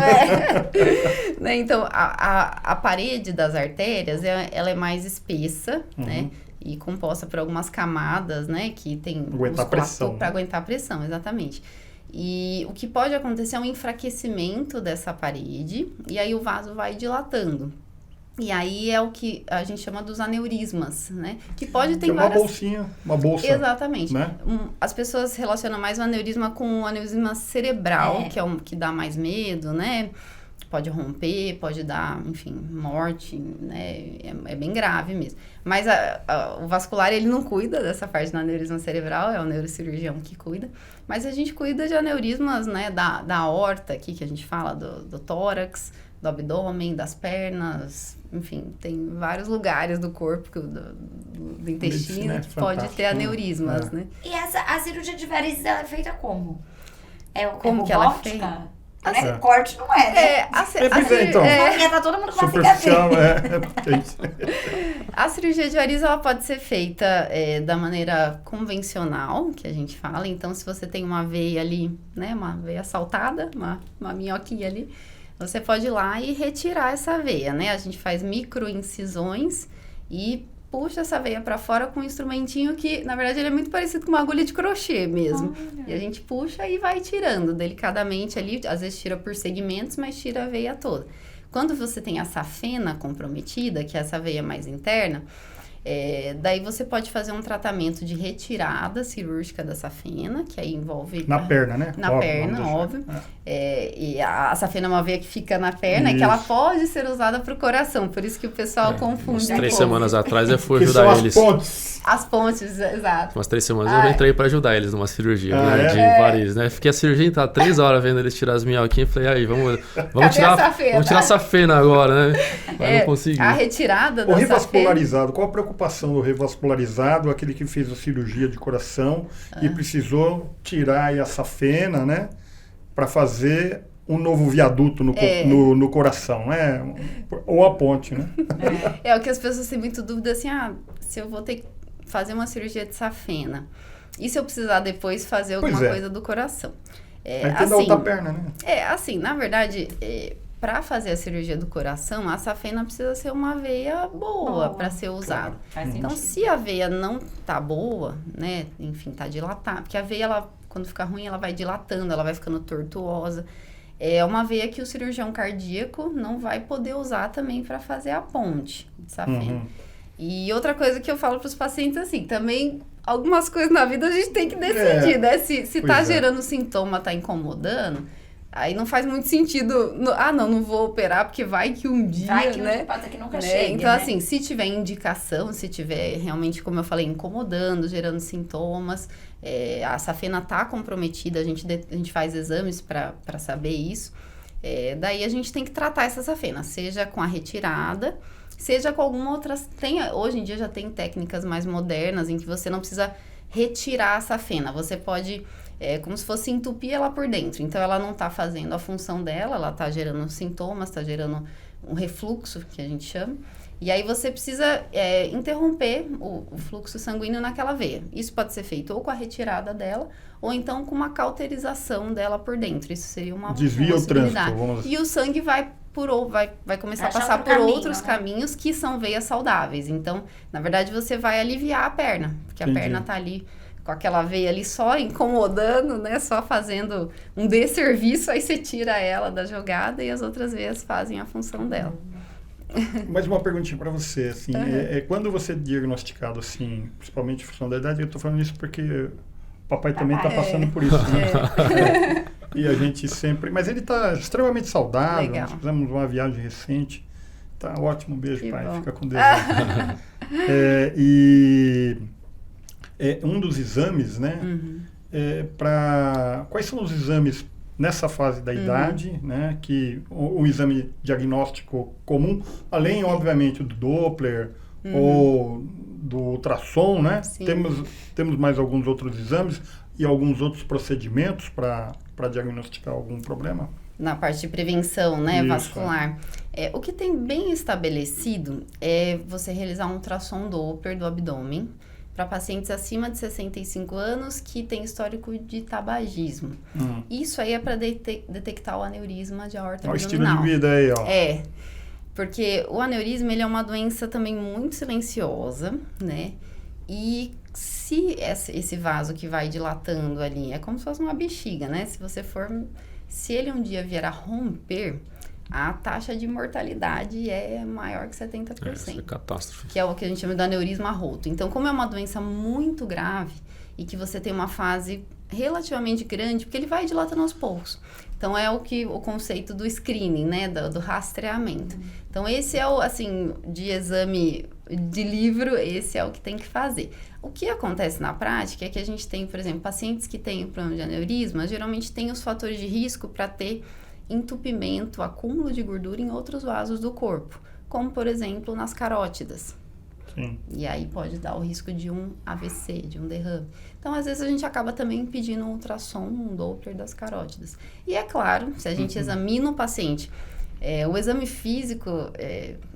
Né? Então, a parede das artérias, ela é mais espessa, né? E composta por algumas camadas, né? Que tem musculatura para aguentar a pressão, exatamente. E o que pode acontecer é um enfraquecimento dessa parede, e aí o vaso vai dilatando. E aí é o que a gente chama dos aneurismas, né? Que pode ter várias... uma bolsa. Exatamente. Né? As pessoas relacionam mais o aneurisma com o aneurisma cerebral, que é o que dá mais medo, né? Pode romper, pode dar, enfim, morte, né? É bem grave mesmo. Mas o vascular, ele não cuida dessa parte do aneurisma cerebral, é o neurocirurgião que cuida. Mas a gente cuida de aneurismas, né? Da aorta aqui, que a gente fala, do tórax, do abdômen, das pernas, enfim, tem vários lugares do corpo, do intestino, Medicina que pode ter aneurismas, né? E a cirurgia de varizes, ela é feita como? Como que ela é feita? Corte não é, né? Então. Tá todo mundo com uma Superficial, cicatriz. A cirurgia de varizes, ela pode ser feita da maneira convencional, que a gente fala. Então, se você tem uma veia ali, né, uma veia saltada, uma minhoquinha ali, você pode ir lá e retirar essa veia, né? A gente faz microincisões e puxa essa veia para fora com um instrumentinho que, na verdade, ele é muito parecido com uma agulha de crochê mesmo. E a gente puxa e vai tirando delicadamente ali, às vezes tira por segmentos, mas tira a veia toda. Quando você tem a safena comprometida, que é essa veia mais interna, daí você pode fazer um tratamento de retirada cirúrgica da safena, que aí envolve... Na perna, né? Na perna, óbvio. E a safena é uma veia que fica na perna, e que ela pode ser usada para o coração. Por isso que o pessoal confunde. Umas 3 semanas atrás eu fui Que ajudar são eles. as pontes. As pontes, exato. Umas 3 semanas eu entrei pra ajudar eles numa cirurgia de varizes, né? Fiquei a cirurgia, tá 3 horas vendo eles tirar as minhoquinhas. Falei, aí, vamos tirar a safena agora, né? Mas não consegui. A retirada da O revascularizado, qual a preocupação do revascularizado? Aquele que fez a cirurgia de coração e precisou tirar aí a safena, né? Para fazer um novo viaduto no coração, né? Ou a ponte, né? É o que as pessoas têm muito dúvida, assim, se eu vou ter que fazer uma cirurgia de safena, e se eu precisar depois fazer alguma coisa do coração? Da outra perna, né? Assim, na verdade, para fazer a cirurgia do coração, a safena precisa ser uma veia boa para ser usada. Claro, então, se a veia não tá boa, né, enfim, tá dilatada, porque a veia, ela, quando fica ruim, ela vai dilatando, ela vai ficando tortuosa. É uma veia que o cirurgião cardíaco não vai poder usar também para fazer a ponte de safena. E outra coisa que eu falo para os pacientes, assim, também algumas coisas na vida a gente tem que decidir, né? Se tá gerando sintoma, tá incomodando, aí não faz muito sentido, não vou operar porque vai que um dia, né? Pode ser que nunca chegue, Então, né? assim, se tiver indicação, se tiver realmente, como eu falei, incomodando, gerando sintomas, a safena tá comprometida, a gente faz exames para saber isso, daí a gente tem que tratar essa safena, seja com a retirada, seja com alguma outra... Hoje em dia já tem técnicas mais modernas em que você não precisa retirar a safena. Você pode, como se fosse entupir ela por dentro. Então, ela não está fazendo a função dela, ela está gerando sintomas, está gerando um refluxo, que a gente chama. E aí, você precisa interromper o fluxo sanguíneo naquela veia. Isso pode ser feito ou com a retirada dela, ou então com uma cauterização dela por dentro. Isso seria uma Desvia possibilidade. o trânsito. E o sangue vai começar a passar por outros caminhos que são veias saudáveis. Então, na verdade, você vai aliviar a perna, porque a perna tá ali com aquela veia ali só incomodando, né? Só fazendo um desserviço, aí você tira ela da jogada e as outras veias fazem a função dela. Mais uma perguntinha para você, assim, quando você é diagnosticado, assim, principalmente em função da idade, eu tô falando isso porque o papai também tá passando por isso, né? E a gente sempre... Mas ele tá extremamente saudável. Legal. Nós fizemos uma viagem recente. Tá ótimo. Beijo, Que pai. bom. Fica com Deus. Um dos exames, né? Quais são os exames nessa fase da idade, né? Que o exame diagnóstico comum, além, obviamente, do Doppler ou do ultrassom, né? Sim. Temos mais alguns outros exames e alguns outros procedimentos para diagnosticar algum problema? Na parte de prevenção, né, Isso, vascular. O que tem bem estabelecido é você realizar um ultrassom Doppler do abdômen para pacientes acima de 65 anos que têm histórico de tabagismo. Isso aí é para detectar o aneurisma de aorta abdominal. O estilo de vida aí, ó. Porque o aneurisma, ele é uma doença também muito silenciosa, né? E se esse vaso que vai dilatando ali, é como se fosse uma bexiga, né? Se ele um dia vier a romper, a taxa de mortalidade é maior que 70%. Isso é catástrofe. Que é o que a gente chama de aneurisma roto. Então, como é uma doença muito grave e que você tem uma fase relativamente grande, porque ele vai dilatando aos poucos. Então, é o conceito do screening, né? Do rastreamento. Então, esse é de exame de livro, esse é o que tem que fazer. O que acontece na prática é que a gente tem, por exemplo, pacientes que têm problema de aneurisma, geralmente tem os fatores de risco para ter entupimento, acúmulo de gordura em outros vasos do corpo, como, por exemplo, nas carótidas. Sim. E aí pode dar o risco de um AVC, de um derrame. Então, às vezes, a gente acaba também pedindo um ultrassom, um Doppler das carótidas. E é claro, se a gente examina o paciente, o exame físico,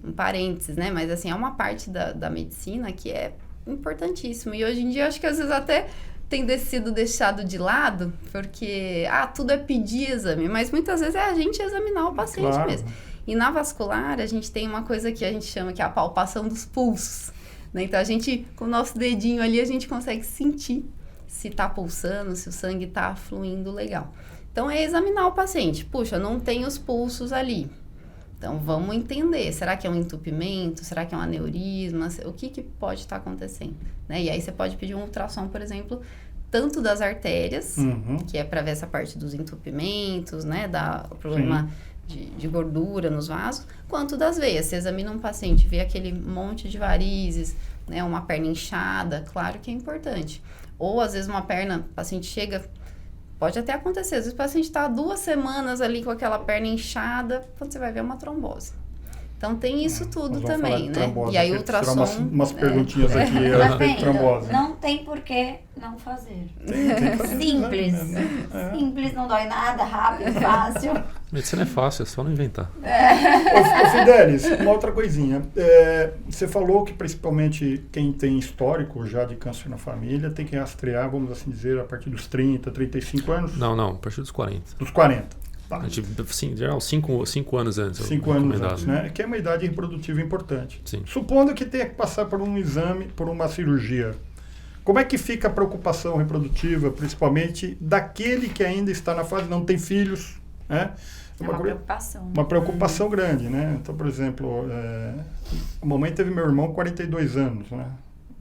um parênteses, né? Mas, assim, é uma parte da medicina que é importantíssimo. E hoje em dia, acho que às vezes até tem sido deixado de lado, porque, tudo é pedir exame. Mas muitas vezes é a gente examinar o paciente mesmo. E na vascular, a gente tem uma coisa que a gente chama que é a palpação dos pulsos, né? Então, a gente, com o nosso dedinho ali, a gente consegue sentir se tá pulsando, se o sangue tá fluindo legal. Então, é examinar o paciente. Puxa, não tem os pulsos ali. Então, vamos entender. Será que é um entupimento? Será que é um aneurisma? O que pode estar acontecendo? Né? E aí, você pode pedir um ultrassom, por exemplo, tanto das artérias, que é para ver essa parte dos entupimentos, né? O problema de gordura nos vasos, quanto das veias. Você examina um paciente, vê aquele monte de varizes, né? Uma perna inchada, claro que é importante. Ou, às vezes, uma perna, o paciente chega... Pode até acontecer, às vezes o paciente está 2 semanas ali com aquela perna inchada, quando você vai ver uma trombose. Então, tem isso tudo também, né? Trombose, e aí o ultrassom... Umas perguntinhas aqui a respeito de trombose. Não tem por que não fazer. Tem que fazer Simples. exame, Simples, não dói nada, rápido, fácil. Medicina é fácil, é só não inventar. Ô Fidelis, uma outra coisinha. Você falou que principalmente quem tem histórico já de câncer na família tem que rastrear, vamos assim dizer, a partir dos 30, 35 anos? Não, a partir dos 40. Dos 40. Tá. A gente, sim, geral, 5 anos antes. 5 anos antes, né? Que é uma idade reprodutiva importante. Sim. Supondo que tenha que passar por um exame, por uma cirurgia, como é que fica a preocupação reprodutiva, principalmente daquele que ainda está na fase, não tem filhos, né? É uma preocupação. Uma preocupação grande, né? Então, por exemplo, a mamãe teve meu irmão com 42 anos, né?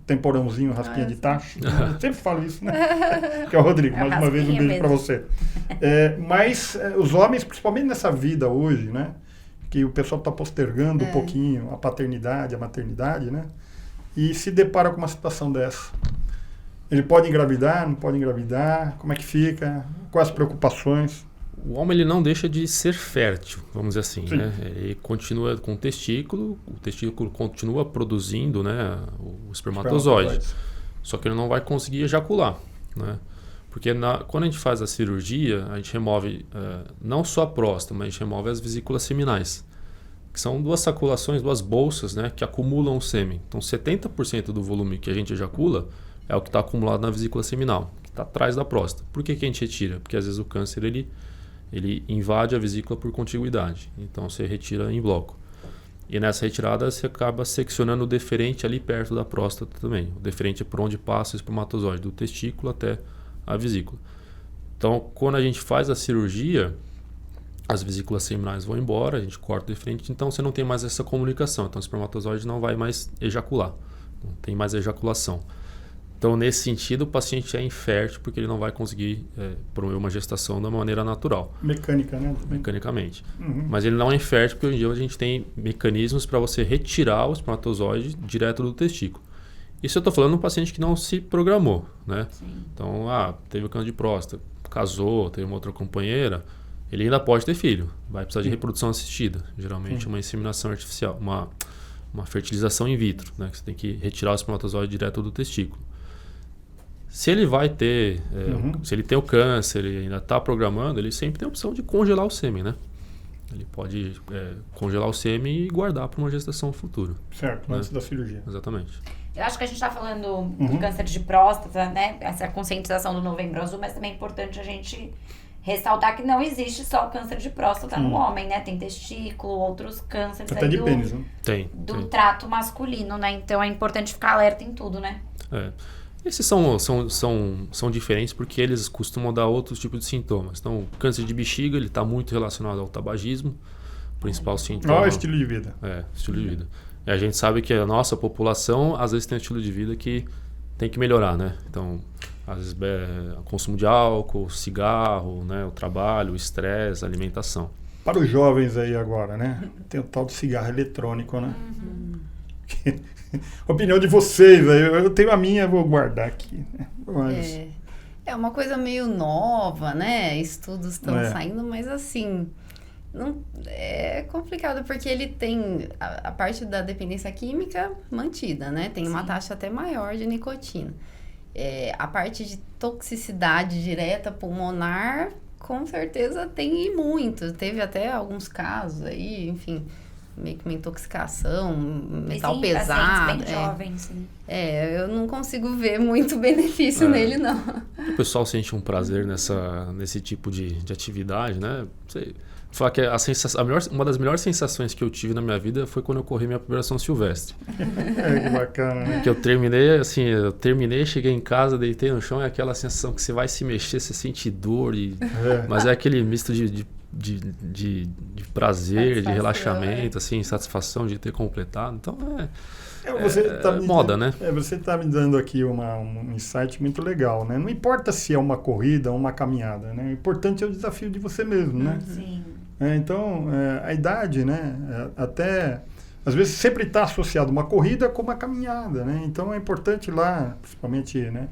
Temporãozinho, raspinha de tacho. Eu sempre falo isso, né? Que é o Rodrigo. Mais uma vez, um beijo para você. Mas os homens, principalmente nessa vida hoje, né? Que o pessoal está postergando um pouquinho a paternidade, a maternidade, né? E se depara com uma situação dessa. Ele pode engravidar, não pode engravidar? Como é que fica? Quais as preocupações? O homem ele não deixa de ser fértil, vamos dizer assim, Sim. né? Ele continua com o testículo continua produzindo, né, o espermatozoide. Só que ele não vai conseguir ejacular, né? Porque quando a gente faz a cirurgia, a gente remove não só a próstata, mas a gente remove as vesículas seminais, que são 2 saculações, 2 bolsas, né, que acumulam o sêmen. Então 70% do volume que a gente ejacula é o que está acumulado na vesícula seminal, que está atrás da próstata. Por que a gente retira? Porque às vezes o câncer ele invade a vesícula por contiguidade. Então, você retira em bloco. E nessa retirada, você acaba seccionando o deferente ali perto da próstata também. O deferente é por onde passa o espermatozoide, do testículo até a vesícula. Então, quando a gente faz a cirurgia, as vesículas seminais vão embora, a gente corta o deferente, então você não tem mais essa comunicação. Então, o espermatozoide não vai mais ejacular. Não tem mais ejaculação. Então, nesse sentido, o paciente é infértil porque ele não vai conseguir promover uma gestação da maneira natural. Mecânica, né? Mecanicamente. Mas ele não é infértil porque hoje em dia a gente tem mecanismos para você retirar o espermatozoide direto do testículo. Isso eu estou falando de um paciente que não se programou, né? Sim. Então, teve o câncer de próstata, casou, teve uma outra companheira, ele ainda pode ter filho. Vai precisar de reprodução assistida. Geralmente uma inseminação artificial, uma fertilização in vitro, né? Que você tem que retirar o espermatozoide direto do testículo. Se ele vai ter, se ele tem o câncer, ele ainda está programando, ele sempre tem a opção de congelar o sêmen, né? Ele pode congelar o sêmen e guardar para uma gestação futura. Certo, né? antes da cirurgia. Exatamente. Eu acho que a gente está falando do câncer de próstata, né? Essa conscientização do Novembro Azul, mas também é importante a gente ressaltar que não existe só câncer de próstata no homem, né? Tem testículo, outros cânceres Até aí de pênis, né? Tem. trato masculino, né? Então é importante ficar alerta em tudo, né? Esses são diferentes porque eles costumam dar outros tipos de sintomas. Então, o câncer de bexiga ele está muito relacionado ao tabagismo, o principal sintoma. Estilo de vida. Estilo de vida. E a gente sabe que a nossa população às vezes tem um estilo de vida que tem que melhorar, né? Então, às vezes o consumo de álcool, cigarro, né? O trabalho, o estresse, a alimentação. Para os jovens aí agora, né? Tem o tal de cigarro eletrônico, né? Opinião de vocês, eu tenho a minha, vou guardar aqui. Mas... É uma coisa meio nova, né? Estudos estão saindo, mas assim, Não, é complicado, porque ele tem a parte da dependência química mantida, né? Tem uma taxa até maior de nicotina. A parte de toxicidade direta pulmonar, com certeza tem e muito. Teve até alguns casos aí, enfim, meio que uma intoxicação, metal pesado. Bem jovens, sim. Eu não consigo ver muito benefício nele, não. O pessoal sente um prazer nesse tipo de atividade, né? Falar que uma das melhores sensações que eu tive na minha vida foi quando eu corri minha primeira São Silvestre. Que bacana, né? Que eu terminei, cheguei em casa, deitei no chão, é aquela sensação que você vai se mexer, você sente dor, mas é aquele misto de prazer, de relaxamento, assim, satisfação de ter completado. Então moda, né? Você está me dando aqui um insight muito legal, né? Não importa se é uma corrida ou uma caminhada, né? O importante é o desafio de você mesmo, né? Sim. Então, a idade, né? Até, às vezes, sempre está associado uma corrida com uma caminhada, né? Então, é importante lá, principalmente, né?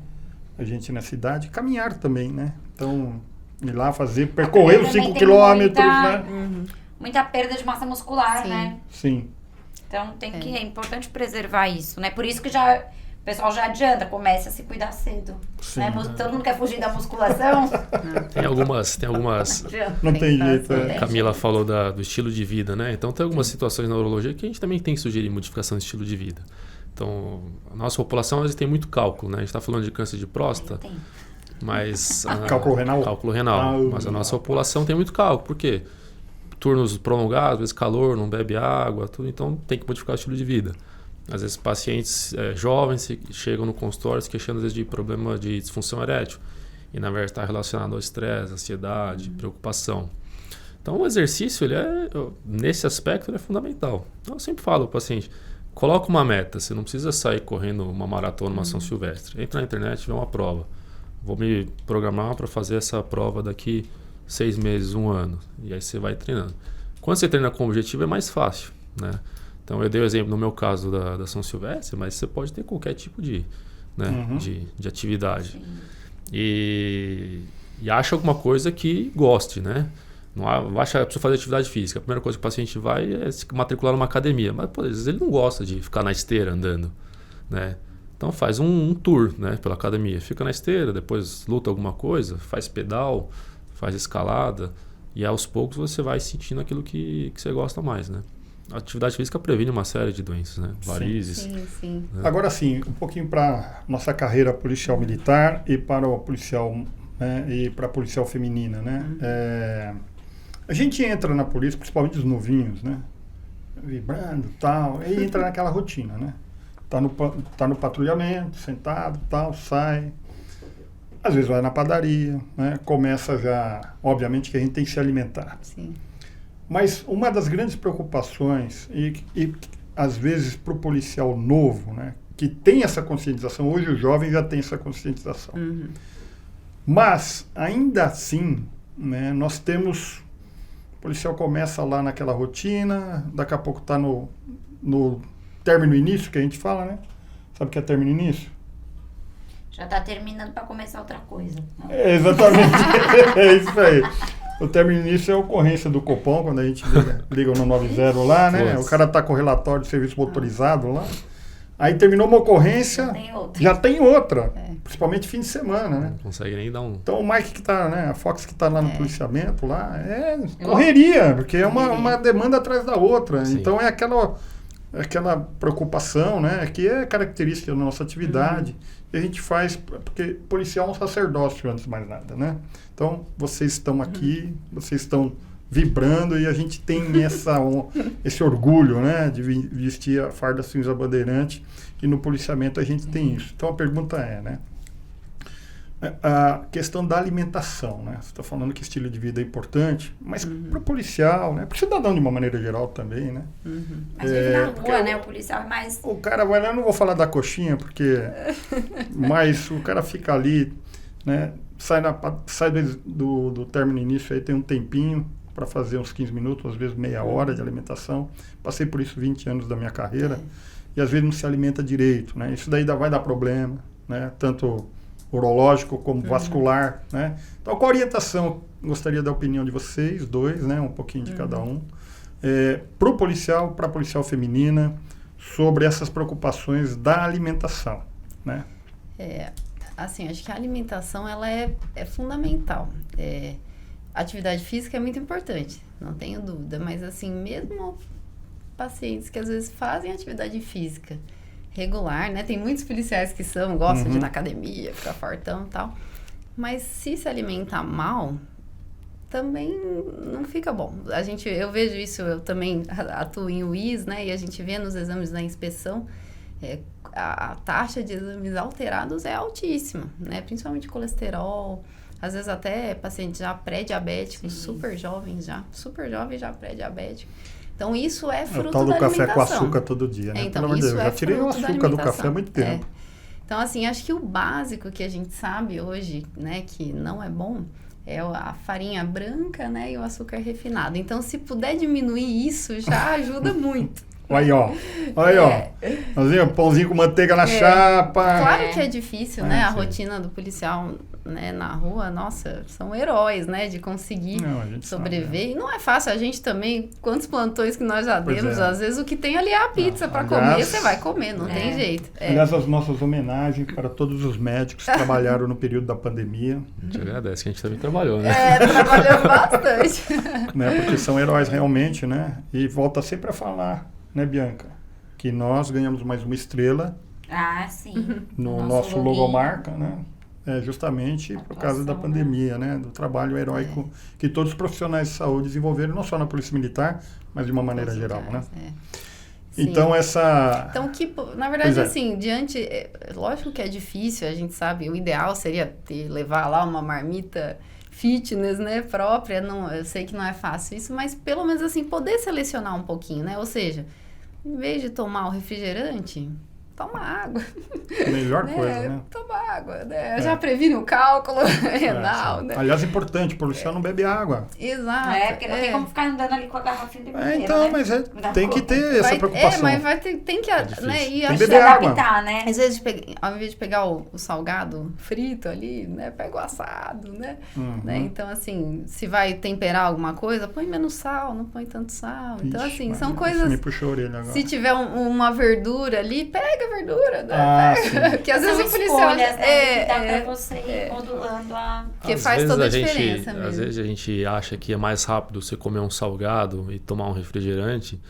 A gente nessa idade, caminhar também, né? Então, ir lá percorrer os 5 quilômetros, né? Muita perda de massa muscular, né? Sim. Então, é importante preservar isso, né? Por isso que o pessoal já adianta, começa a se cuidar cedo. Né? Todo mundo quer fugir da musculação. Tem algumas. Não tem jeito. Camila falou do estilo de vida, né? Então tem algumas situações na urologia que a gente também tem que sugerir modificação de estilo de vida. Então, a nossa população às vezes tem muito cálculo, né? A gente está falando de câncer de próstata, mas... Cálculo renal? Cálculo renal. Mas a nossa população tem muito cálculo. Por quê? Turnos prolongados, às vezes calor, não bebe água, tudo. Então tem que modificar o estilo de vida. Às vezes pacientes jovens chegam no consultório se queixando às vezes de problema de disfunção erétil. E na verdade está relacionado ao estresse, ansiedade, preocupação. Então o exercício, nesse aspecto, ele é fundamental. Então, eu sempre falo ao paciente, coloca uma meta. Você não precisa sair correndo uma maratona, uma São Silvestre. Entra na internet e vê uma prova. Vou me programar para fazer essa prova daqui 6 meses, 1 ano. E aí você vai treinando. Quando você treina com objetivo é mais fácil, né? Então eu dei o exemplo no meu caso da São Silvestre, mas você pode ter qualquer tipo de atividade. E acha alguma coisa que goste, né? Não acha que precisa fazer atividade física. A primeira coisa que o paciente vai é se matricular numa academia. Mas, às vezes ele não gosta de ficar na esteira andando, né? Então faz um tour, né, pela academia. Fica na esteira, depois luta alguma coisa, faz pedal, faz escalada. E aos poucos você vai sentindo aquilo que você gosta mais, né? A atividade física previne uma série de doenças, né? Varizes. Sim. Né? Agora sim, um pouquinho para nossa carreira policial militar e para o policial, né, e para a policial feminina, né? A gente entra na polícia, principalmente os novinhos, né? Vibrando e tal, e entra naquela rotina, né? Tá no patrulhamento, sentado, tal, sai. Às vezes vai na padaria, né? Começa já, obviamente que a gente tem que se alimentar. Sim. Mas uma das grandes preocupações, e às vezes para o policial novo, né, que tem essa conscientização, hoje o jovem já tem essa conscientização, mas ainda assim, né, nós temos, o policial começa lá naquela rotina, daqui a pouco está no término início, que a gente fala, né? Sabe o que é término início? Já está terminando para começar outra coisa. Exatamente, é isso aí. O término início é a ocorrência do Copom, quando a gente liga no 90 lá, né? O cara está com o relatório de serviço motorizado lá. Aí terminou uma ocorrência, já tem outra. Principalmente fim de semana, né? Não consegue nem dar um... Então o Mike que está, né? A Fox que está lá no policiamento lá, correria, porque é uma demanda atrás da outra. Sim. Então é aquela preocupação, né? Que é característica da nossa atividade. E a gente faz, porque policial é um sacerdócio, antes de mais nada, né? Então, vocês estão aqui, vocês estão vibrando e a gente tem esse orgulho, né? De vestir a farda cinza bandeirante e no policiamento a gente tem isso. Então, a pergunta né? A questão da alimentação, né? Você está falando que estilo de vida é importante, mas para o policial, né? Para o cidadão de uma maneira geral também, né? Às vezes na rua, né? O policial é mais... O cara vai lá, eu não vou falar da coxinha, porque... mas o cara fica ali, né? Sai do término início, aí tem um tempinho para fazer uns 15 minutos, às vezes meia hora de alimentação. Passei por isso 20 anos da minha carreira. E às vezes não se alimenta direito, né? Isso daí vai dar problema, né? Tanto urológico como vascular, né? Então, com a orientação, gostaria da opinião de vocês dois, né? Um pouquinho de cada um. Para o policial, para a policial feminina, sobre essas preocupações da alimentação, né? Assim, acho que a alimentação, ela é fundamental. Atividade física é muito importante, não tenho dúvida, mas assim, mesmo pacientes que às vezes fazem atividade física regular, né? Tem muitos policiais que gostam de ir na academia, ficar fortão e tal, mas se alimentar mal, também não fica bom. Eu vejo isso, eu também atuo em UIS, né? E a gente vê nos exames da inspeção, a taxa de exames alterados é altíssima, né? Principalmente colesterol, às vezes até pacientes já pré-diabéticos, super jovens já pré-diabéticos. Então, isso é fruto da alimentação. O tal do café com açúcar todo dia, né? Então, pelo amor de Deus, eu já tirei o açúcar do café há muito tempo. Então, assim, acho que o básico que a gente sabe hoje, né, que não é bom, é a farinha branca, né, e o açúcar refinado. Então, se puder diminuir isso, já ajuda muito. Aí, ó. Pãozinho com manteiga na chapa. Claro que é difícil, né? A rotina do policial, né, na rua, nossa, são heróis, né? De conseguir sobreviver. E não é fácil. A gente também, quantos plantões que nós já demos, às vezes o que tem ali é a pizza para comer, você vai comer, não tem jeito. Aliás, as nossas homenagens para todos os médicos que trabalharam no período da pandemia. A gente agradece, que a gente também trabalhou, né? Trabalhou bastante. Né? Porque são heróis realmente, né? E volta sempre a falar, né, Bianca? Que nós ganhamos mais uma estrela sim. no nosso logomarca, né? Justamente por causa da pandemia, né? Do trabalho heróico que todos os profissionais de saúde desenvolveram, não só na Polícia Militar, mas de uma maneira geral, né? Então, na verdade, assim, lógico que é difícil, a gente sabe, o ideal seria levar lá uma marmita fitness, né, própria, eu sei que não é fácil isso, mas pelo menos assim, poder selecionar um pouquinho, né, ou seja, em vez de tomar o refrigerante, toma água. Melhor coisa, né? Toma água, né, já previne o cálculo renal, né. Aliás, importante, o policial não bebe água. Exato. Porque não tem como ficar andando ali com a garrafinha de inteira, então, né? mas tem que ter essa preocupação. Mas tem que, né, e tem que beber água. Né? Às vezes, ao invés de pegar o salgado frito ali, né, pega o assado, né? Então, assim, se vai temperar alguma coisa, põe menos sal, não põe tanto sal. Então, assim, são coisas... Me puxou a orelha agora. Se tiver uma verdura ali, pega a verdura, né? Porque às vezes o policial... Escolhas, né? Dá pra você ir modulando a... Porque faz toda a diferença mesmo. Às vezes a gente acha que é mais rápido você comer um salgado e tomar um refrigerante,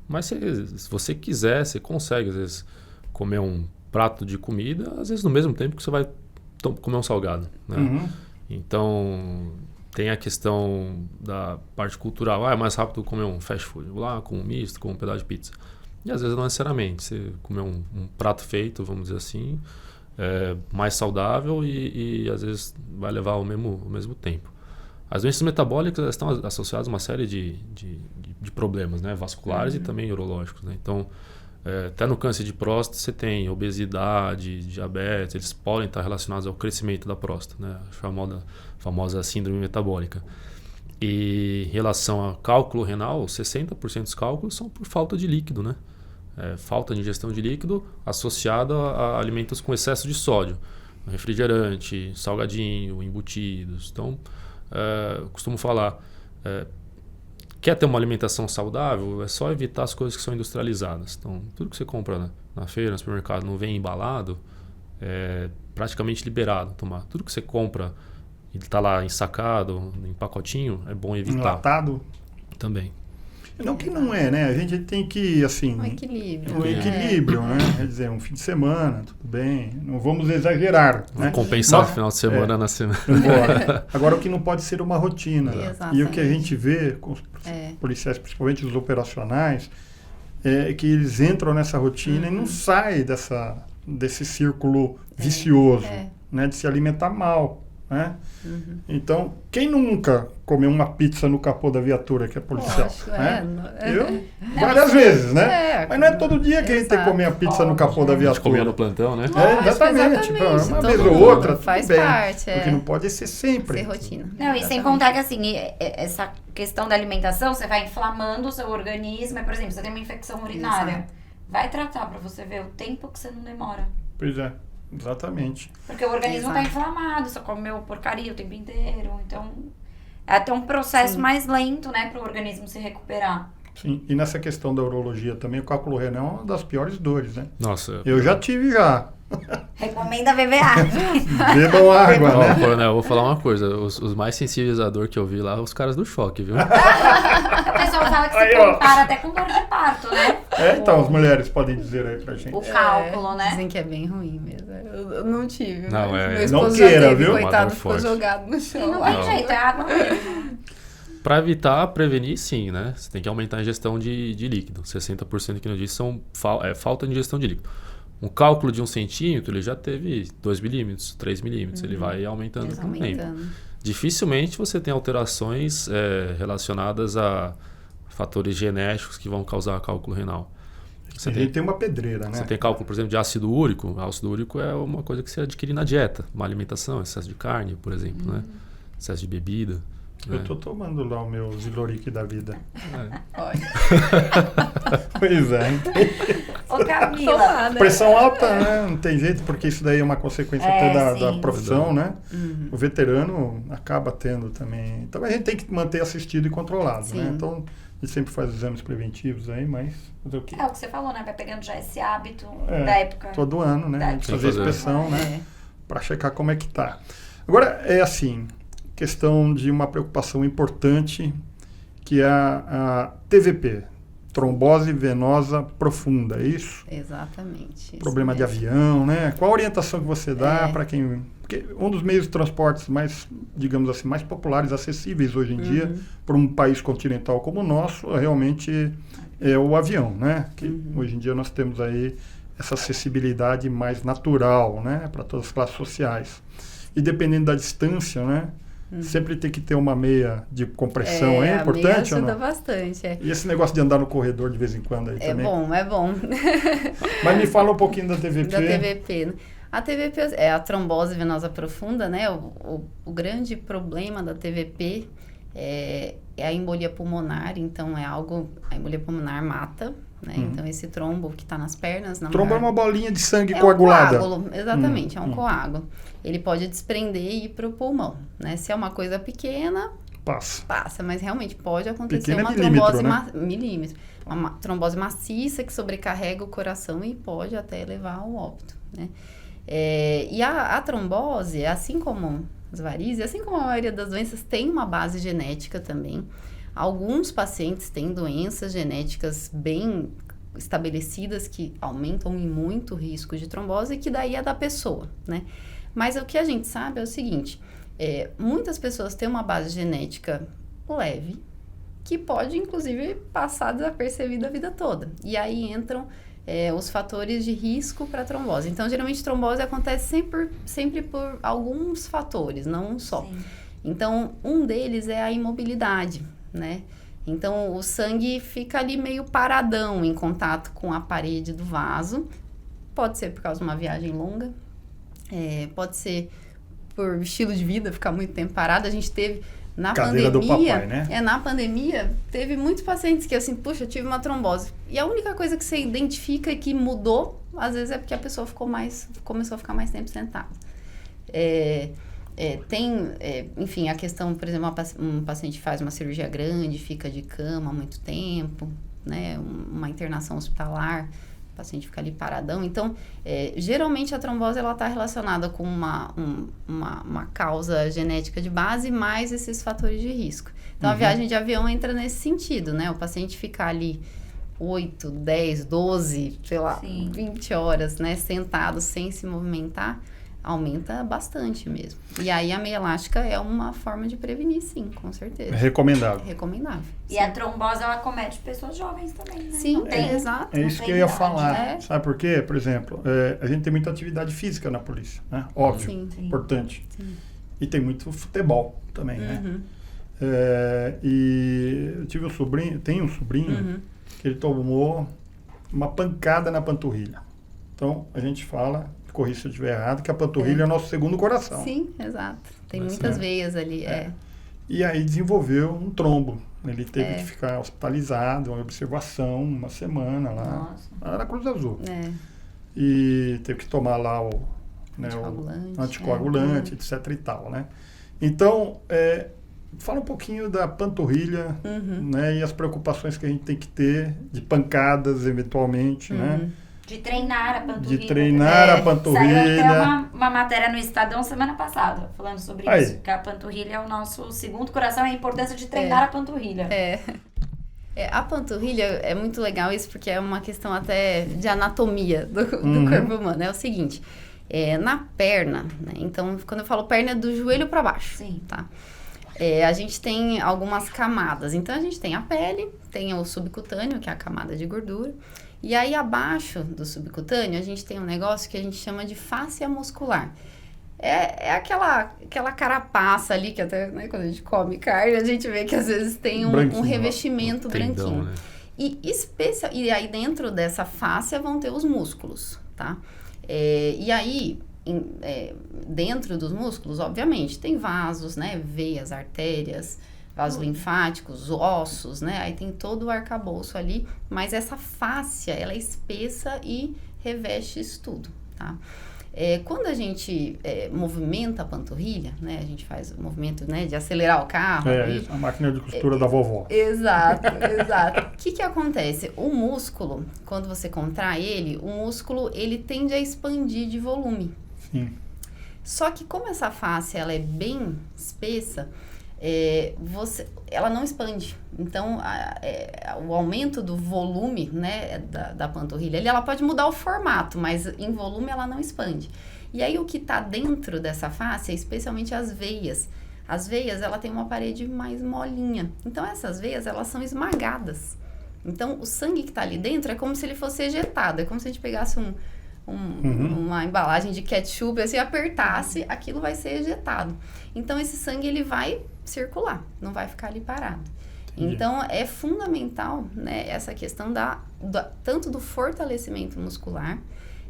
mas se você quiser, você consegue, às vezes, comer um prato de comida, às vezes no mesmo tempo que você vai comer um salgado, né? Então, tem a questão da parte cultural. É mais rápido comer um fast food, vou lá com um misto, com um pedaço de pizza. E às vezes não necessariamente. Você comer um prato feito, vamos dizer assim, mais saudável e às vezes vai levar o mesmo tempo. As doenças metabólicas estão associadas a uma série de problemas, né? Vasculares e também urológicos, né? Então, até no câncer de próstata você tem obesidade, diabetes, eles podem estar relacionados ao crescimento da próstata, né? A famosa síndrome metabólica. E em relação ao cálculo renal, 60% dos cálculos são por falta de líquido, né? Falta de ingestão de líquido associada a alimentos com excesso de sódio, refrigerante, salgadinho, embutidos. Então, costumo falar, quer ter uma alimentação saudável, é só evitar as coisas que são industrializadas. Então, tudo que você compra na feira, no supermercado, não vem embalado, é praticamente liberado tomar. Tudo que você compra e está lá ensacado, em pacotinho, é bom evitar. Enlatado? Também. Não que não é, né? A gente tem que, assim... Um equilíbrio. Um equilíbrio, né? Quer dizer, um fim de semana, tudo bem. Não vamos exagerar, né? Compensar o final de semana na semana. Agora, o que não pode ser uma rotina. Exatamente. E o que a gente vê com os policiais, principalmente os operacionais, é que eles entram nessa rotina e não saem desse círculo vicioso, né? De se alimentar mal. Né? Então, quem nunca comeu uma pizza no capô da viatura que é policial? Lógico, né? Eu? Várias vezes, né? Mas não é todo dia que a gente tem que comer a pizza no capô da viatura. A gente comia no plantão, né? Exatamente. Uma vez ou outra, faz tudo bem. Parte, porque não pode ser sempre. Ser rotina. Não, e sem contar que, assim, essa questão da alimentação, você vai inflamando o seu organismo. Por exemplo, você tem uma infecção urinária. Vai tratar pra você ver o tempo que você não demora. Pois é. Exatamente. Porque o organismo tá inflamado, só comeu porcaria o tempo inteiro. Então, é até um processo mais lento, né, pro organismo se recuperar. Sim, e nessa questão da urologia também, o cálculo renal é uma das piores dores, né? Nossa. Eu já tive já. Recomenda beber água. Bebam água, Ó, né? coronel, eu vou falar uma coisa. Os mais sensíveis à dor que eu vi lá, os caras do choque, viu? O pessoal fala que se Aí, ó. compara até com dor de parto, né? Então, as mulheres podem dizer aí pra gente. O cálculo, né? Dizem que é bem ruim mesmo. Eu não tive. Não, mas é- Meu Não esposo queira, já teve, viu? coitado, Uma dor ficou forte. jogado no E chão não lá. tem jeito, é água mesmo. Pra evitar, prevenir, sim, né? Você tem que aumentar a ingestão de líquido. 60% que eu disse são falta de ingestão de líquido. Um cálculo de 1 centímetro, ele já teve 2 milímetros, 3 milímetros. Ele vai aumentando com o tempo. Aumentando. Dificilmente você tem alterações relacionadas a fatores genéticos que vão causar cálculo renal. A gente tem uma pedreira, né? Você tem cálculo, por exemplo, de ácido úrico. O ácido úrico é uma coisa que você adquire na dieta, uma alimentação, excesso de carne, por exemplo, né? Excesso de bebida. Eu tô tomando lá o meu Ziloric da vida. Olha. Pois é. Ô, Camila. Tomada. Pressão alta, né? Não tem jeito, porque isso daí é uma consequência até da sim. profissão, né? O veterano acaba tendo também. Então a gente tem que manter assistido e controlado, né? Sim. Então a gente sempre faz exames preventivos aí, mas fazer o quê? É o que você falou, né? Vai pegando já esse hábito É, da época. Todo ano, né? A gente Tem que fazer fazer. inspeção, né? É. Para checar como é que tá. Agora, é assim, questão de uma preocupação importante, que é a TVP, trombose venosa profunda, é isso? Exatamente. isso Problema de mesmo. avião, né? Qual a orientação que você dá É. para quem... Porque um dos meios de transportes mais, digamos assim, mais populares, acessíveis hoje em dia, para um país continental como o nosso, realmente é o avião, né? Que hoje em dia nós temos aí essa acessibilidade mais natural, né? Para todas as classes sociais. E dependendo da distância, né? Sempre tem que ter uma meia de compressão, é a meia importante ou ajuda não? bastante. É. E esse negócio de andar no corredor de vez em quando aí É também? bom, é bom. Mas me fala um pouquinho da TVP. Da TVP. Né? A TVP é a trombose venosa profunda, né? O grande problema da TVP é a embolia pulmonar, então é algo... A embolia pulmonar mata, né? Então esse trombo que está nas pernas... Na Trombo é maior- uma bolinha de sangue É coagulada. um coágulo, exatamente, é um coágulo. Ele pode desprender e ir para o pulmão, né? Se é uma coisa pequena, Passa. passa, mas realmente pode acontecer Pequeno é uma milímetro, trombose né? milímetro, uma trombose maciça que sobrecarrega o coração e pode até levar ao óbito, né? E a trombose, assim como as varizes, assim como a maioria das doenças, tem uma base genética também. Alguns pacientes têm doenças genéticas bem estabelecidas que aumentam em muito o risco de trombose, que daí é da pessoa, né? Mas o que a gente sabe é o seguinte, muitas pessoas têm uma base genética leve, que pode, inclusive, passar desapercebida a vida toda. E aí entram os fatores de risco para trombose. Então, geralmente, trombose acontece sempre por alguns fatores, não um só. Sim. Então, um deles é a imobilidade, né? Então, o sangue fica ali meio paradão em contato com a parede do vaso. Pode ser por causa de uma viagem longa, pode ser por estilo de vida, ficar muito tempo parado. A gente teve na Cadeira do pandemia, papai, né? na pandemia, teve muitos pacientes que assim, puxa, eu tive uma trombose. E a única coisa que você identifica e que mudou, às vezes é porque a pessoa começou a ficar mais tempo sentada. Enfim, a questão, por exemplo, um paciente faz uma cirurgia grande, fica de cama há muito tempo, né? Uma internação hospitalar, o paciente fica ali paradão. Então, geralmente a trombose ela está relacionada com uma causa genética de base, mais esses fatores de risco. Então, a viagem de avião entra nesse sentido, né? O paciente ficar ali 8, 10, 12, sei lá, Sim. 20 horas, né? Sentado sem se movimentar, aumenta bastante mesmo. E aí a meia elástica é uma forma de prevenir, sim, com certeza. É recomendável. Recomendável. E a trombose, ela comete pessoas jovens também, né? Sim, Não tem- exato. É Não isso tem que eu ia idade, falar. né? Sabe por quê? Por exemplo, a gente tem muita atividade física na polícia, né? Óbvio, Sim. importante. E tem muito futebol também, né? Uhum. E eu tive tenho um sobrinho que ele tomou uma pancada na panturrilha. Então, a gente fala, corrija se eu estiver errado, que a panturrilha é o nosso segundo coração. Sim, exato. Tem Mas, muitas né? veias ali. E aí desenvolveu um trombo. Ele teve É. que ficar hospitalizado, uma observação, uma semana lá. Nossa. Lá na Cruz Azul. É. E teve que tomar lá né? Anticoagulante. O anticoagulante, etc. e tal, né? Então, fala um pouquinho da panturrilha, né? E as preocupações que a gente tem que ter de pancadas, eventualmente, né? De treinar a panturrilha. De treinar a panturrilha. Saiu até uma matéria no Estadão semana passada, falando sobre isso. Que a panturrilha é o nosso segundo coração, a importância de treinar a panturrilha. A panturrilha é muito legal isso, porque é uma questão até de anatomia do corpo humano. É o seguinte, na perna, né? Então, quando eu falo perna, é do joelho para baixo. Sim. Tá? A gente tem algumas camadas. Então, a gente tem a pele, tem o subcutâneo, que é a camada de gordura. E aí, abaixo do subcutâneo, a gente tem um negócio que a gente chama de fáscia muscular. É aquela carapaça ali, que até, né, quando a gente come carne, a gente vê que às vezes tem um revestimento branquinho. Né? E aí, dentro dessa fáscia vão ter os músculos, tá? E aí, dentro dos músculos, obviamente, tem vasos, né? Veias, artérias, vasos linfáticos, ossos, né? Aí tem todo o arcabouço ali, mas essa fáscia, ela é espessa e reveste isso tudo, tá? Quando a gente movimenta a panturrilha, né? A gente faz o movimento, né, de acelerar o carro. A máquina de costura da vovó. Exato. O que acontece? O músculo, quando você contrai ele, o músculo, ele tende a expandir de volume. Sim. Só que como essa face, ela é bem espessa, ela não expande. Então, o aumento do volume, né, da panturrilha, ela pode mudar o formato, mas em volume ela não expande. E aí, o que está dentro dessa face é especialmente as veias. As veias, ela tem uma parede mais molinha. Então, essas veias, elas são esmagadas. Então, o sangue que está ali dentro é como se ele fosse ejetado. É como se a gente pegasse uma embalagem de ketchup, assim, apertasse, aquilo vai ser ejetado. Então, esse sangue, ele vai circular, não vai ficar ali parado. Entendi. Então, é fundamental, né, essa questão tanto do fortalecimento muscular,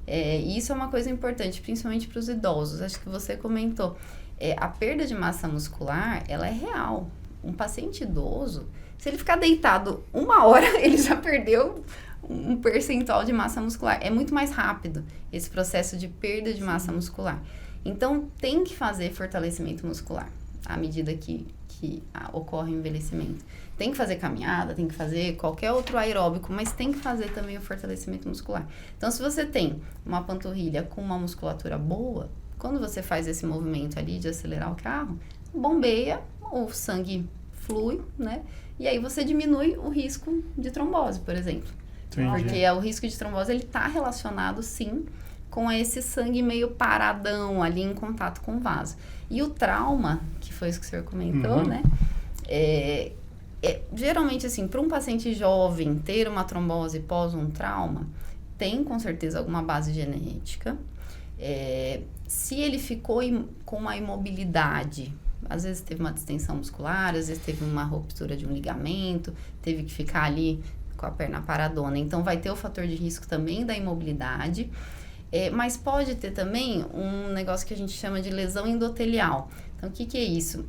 e isso é uma coisa importante, principalmente para os idosos. Acho que você comentou, a perda de massa muscular, ela é real. Um paciente idoso, se ele ficar deitado 1 hora, ele já perdeu um percentual de massa muscular. É muito mais rápido esse processo de perda de massa muscular. Então, tem que fazer fortalecimento muscular à medida que ocorre o envelhecimento. Tem que fazer caminhada, tem que fazer qualquer outro aeróbico, mas tem que fazer também o fortalecimento muscular. Então, se você tem uma panturrilha com uma musculatura boa, quando você faz esse movimento ali de acelerar o carro, bombeia, o sangue flui, né? E aí você diminui o risco de trombose, por exemplo. Entendi. Porque o risco de trombose, ele está relacionado, sim, com esse sangue meio paradão ali em contato com o vaso. E o trauma, que foi isso que o senhor comentou, né? Geralmente, assim, para um paciente jovem ter uma trombose pós um trauma, tem com certeza alguma base genética. Se ele ficou com uma imobilidade, às vezes teve uma distensão muscular, às vezes teve uma ruptura de um ligamento, teve que ficar ali com a perna paradona. Então, vai ter o fator de risco também da imobilidade. Mas pode ter também um negócio que a gente chama de lesão endotelial. Então, o que é isso?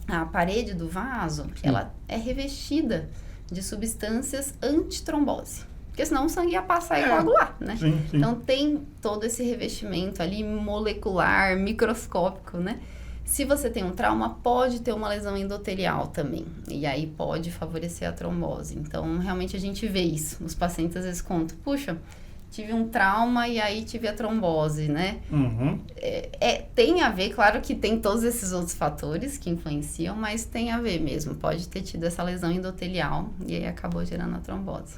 A parede do vaso, ela é revestida de substâncias antitrombose. Porque senão o sangue ia passar e coagular, né? Sim. Então, tem todo esse revestimento ali molecular, microscópico, né? Se você tem um trauma, pode ter uma lesão endotelial também. E aí pode favorecer a trombose. Então, realmente a gente vê isso. Os pacientes às vezes contam, puxa, tive um trauma e aí tive a trombose, né? Tem a ver, claro que tem todos esses outros fatores que influenciam, mas tem a ver mesmo. Pode ter tido essa lesão endotelial e aí acabou gerando a trombose.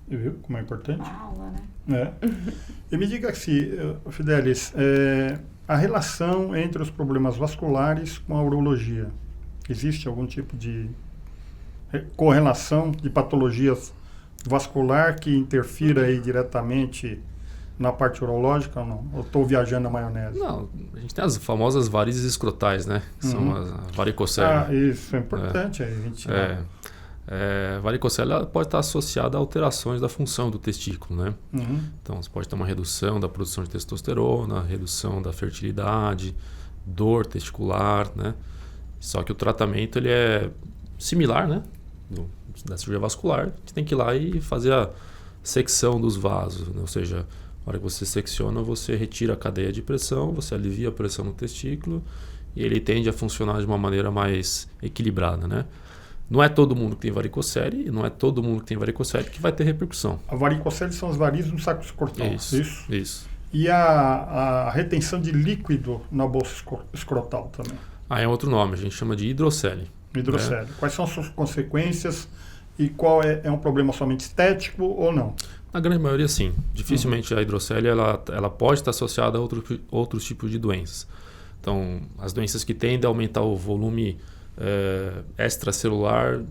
Viu como é importante? Uma aula, né? E me diga assim, Fidelis, a relação entre os problemas vasculares com a urologia. Existe algum tipo de correlação de patologias vascular que interfira aí diretamente na parte urológica ou não? Ou estou viajando na maionese? Não, a gente tem as famosas varizes escrotais, né? Que são as varicocele. Isso é importante. Varicocele ela pode estar associada a alterações da função do testículo, né? Então, você pode ter uma redução da produção de testosterona, redução da fertilidade, dor testicular, né? Só que o tratamento ele é similar, né? Da cirurgia vascular. A gente tem que ir lá e fazer a secção dos vasos, né? Ou seja, Na hora que você secciona, você retira a cadeia de pressão, você alivia a pressão no testículo e ele tende a funcionar de uma maneira mais equilibrada, né? Não é todo mundo que tem varicocele e não é todo mundo que tem varicocele que vai ter repercussão. A varicocele são as varizes no saco escrotal. Isso. E a retenção de líquido na bolsa escrotal também. É outro nome, a gente chama de hidrocele. Hidrocele. Quais são as suas consequências e qual é um problema somente estético ou não? Na grande maioria, sim. Dificilmente a hidrocele ela pode estar associada a outros tipos de doenças. Então, as doenças que tendem a aumentar o volume extracelular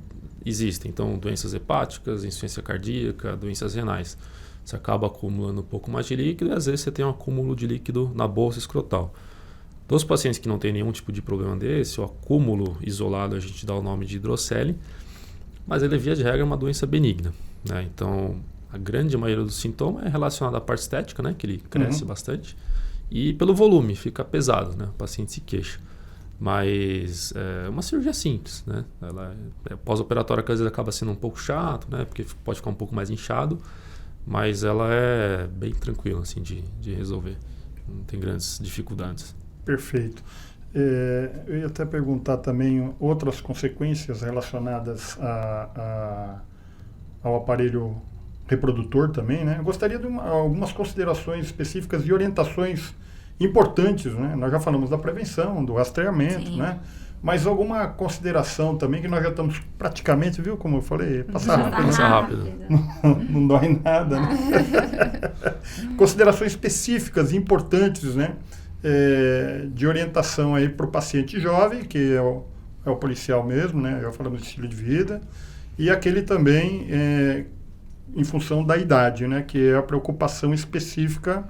existem. Então, doenças hepáticas, insuficiência cardíaca, doenças renais. Você acaba acumulando um pouco mais de líquido e às vezes você tem um acúmulo de líquido na bolsa escrotal. Dos pacientes que não tem nenhum tipo de problema desse, o acúmulo isolado a gente dá o nome de hidrocele, mas ele, via de regra, é uma doença benigna, né? Então, a grande maioria dos sintomas é relacionada à parte estética, né? Que ele cresce bastante, e pelo volume, fica pesado, né? O paciente se queixa. Mas é uma cirurgia simples, né? Ela pós-operatória, que às vezes acaba sendo um pouco chato, né? Porque pode ficar um pouco mais inchado, mas ela é bem tranquila assim, de resolver. Não tem grandes dificuldades. Perfeito. Eu ia até perguntar também outras consequências relacionadas ao aparelho reprodutor também, né? Eu gostaria de algumas considerações específicas e orientações importantes, né? Nós já falamos da prevenção, do rastreamento, né? Mas alguma consideração também, que nós já estamos praticamente, viu como eu falei, passar rápido. Passa rápido. Não dói nada, né? Considerações específicas, importantes, né? De orientação aí para o paciente jovem, que é o policial mesmo, né? Já falamos de estilo de vida, e aquele também em função da idade, né? Que é a preocupação específica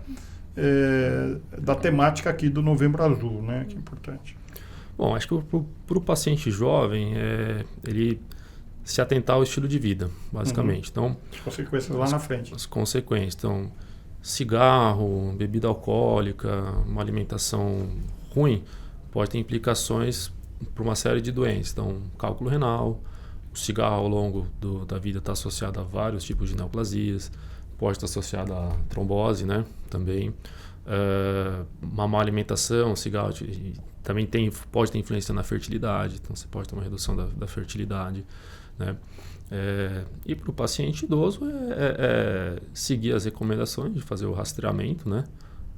da temática aqui do Novembro Azul, né? Que é importante. Bom, acho que para o paciente jovem, ele se atentar ao estilo de vida, basicamente. Então, as consequências lá na frente. As consequências. Então, cigarro, bebida alcoólica, uma alimentação ruim, pode ter implicações para uma série de doenças. Então, cálculo renal, o cigarro ao longo da vida está associado a vários tipos de neoplasias, pode estar associado a trombose, né? Também. Uma má alimentação, cigarro também pode ter influência na fertilidade, então você pode ter uma redução da fertilidade, né? E para o paciente idoso seguir as recomendações de fazer o rastreamento, né?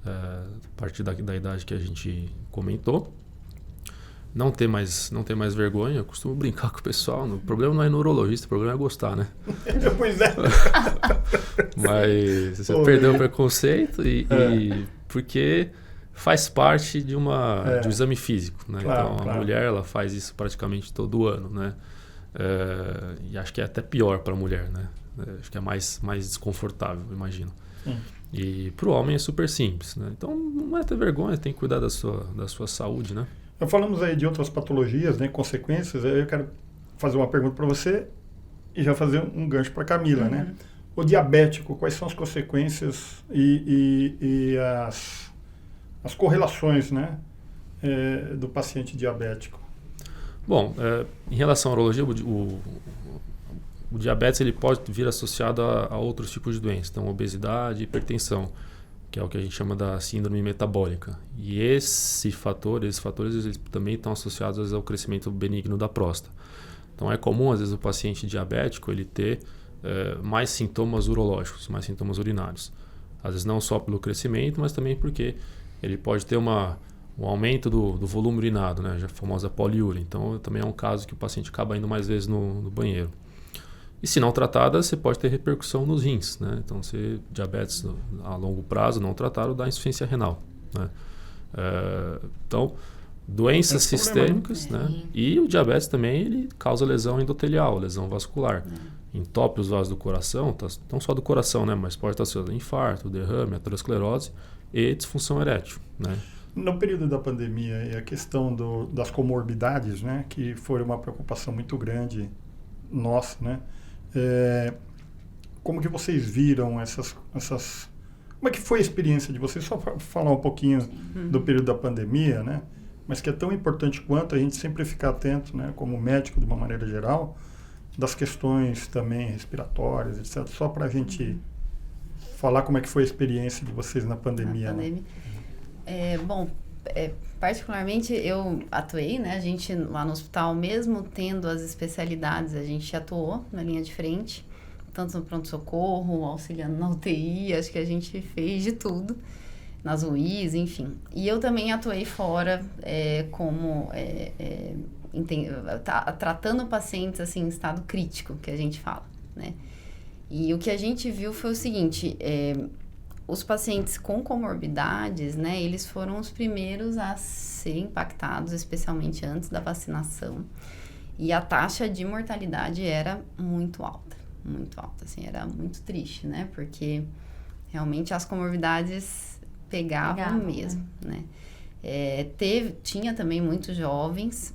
A partir da idade que a gente comentou. Não ter mais vergonha, eu costumo brincar com o pessoal. O problema não é neurologista, o problema é gostar, né? Pois é. Mas você perdeu o preconceito porque faz parte de um exame físico, né? Claro, então a mulher ela faz isso praticamente todo ano, né? E acho que é até pior para a mulher, né? Acho que é mais desconfortável, imagino. E para o homem é super simples, né? Então não é ter vergonha, tem que cuidar da sua saúde, né? Nós falamos aí de outras patologias, né, consequências. Eu quero fazer uma pergunta para você e já fazer um gancho para a Camila, né? O diabético, quais são as consequências e as correlações, né, do paciente diabético? Bom, em relação à urologia, o diabetes ele pode vir associado a outros tipos de doenças, então obesidade e hipertensão, que é o que a gente chama da síndrome metabólica. E esses fatores eles também estão associados às vezes, ao crescimento benigno da próstata. Então é comum, às vezes, o paciente diabético ele ter mais sintomas urológicos, mais sintomas urinários. Às vezes não só pelo crescimento, mas também porque ele pode ter um aumento do volume urinado, né? A famosa poliúria. Então também é um caso que o paciente acaba indo mais vezes no banheiro. E se não tratada, você pode ter repercussão nos rins, né? Então, se diabetes a longo prazo não tratado, dá insuficiência renal, né? Então, doenças sistêmicas, né? E o diabetes também ele causa lesão endotelial, lesão vascular. Entope os vasos do coração, não só do coração, né? Mas pode estar associado a infarto, derrame, aterosclerose e disfunção erétil, né? No período da pandemia, a questão das comorbidades, né? Que foi uma preocupação muito grande nossa, né? Como que vocês viram essas... Como é que foi a experiência de vocês? Só para falar um pouquinho do período da pandemia, né? Mas que é tão importante quanto a gente sempre ficar atento, né? Como médico, de uma maneira geral, das questões também respiratórias, etc. Só para a gente falar como é que foi a experiência de vocês na pandemia. Bom, particularmente eu atuei, né? A gente lá no hospital, mesmo tendo as especialidades, a gente atuou na linha de frente, tanto no pronto-socorro, auxiliando na UTI, acho que a gente fez de tudo, nas UIs, enfim. E eu também atuei fora, tratando pacientes assim, em estado crítico, que a gente fala, né? E o que a gente viu foi o seguinte, os pacientes com comorbidades, né, eles foram os primeiros a serem impactados, especialmente antes da vacinação. E a taxa de mortalidade era muito alta, assim, era muito triste, né, porque realmente as comorbidades pegavam mesmo, né. Tinha também muitos jovens,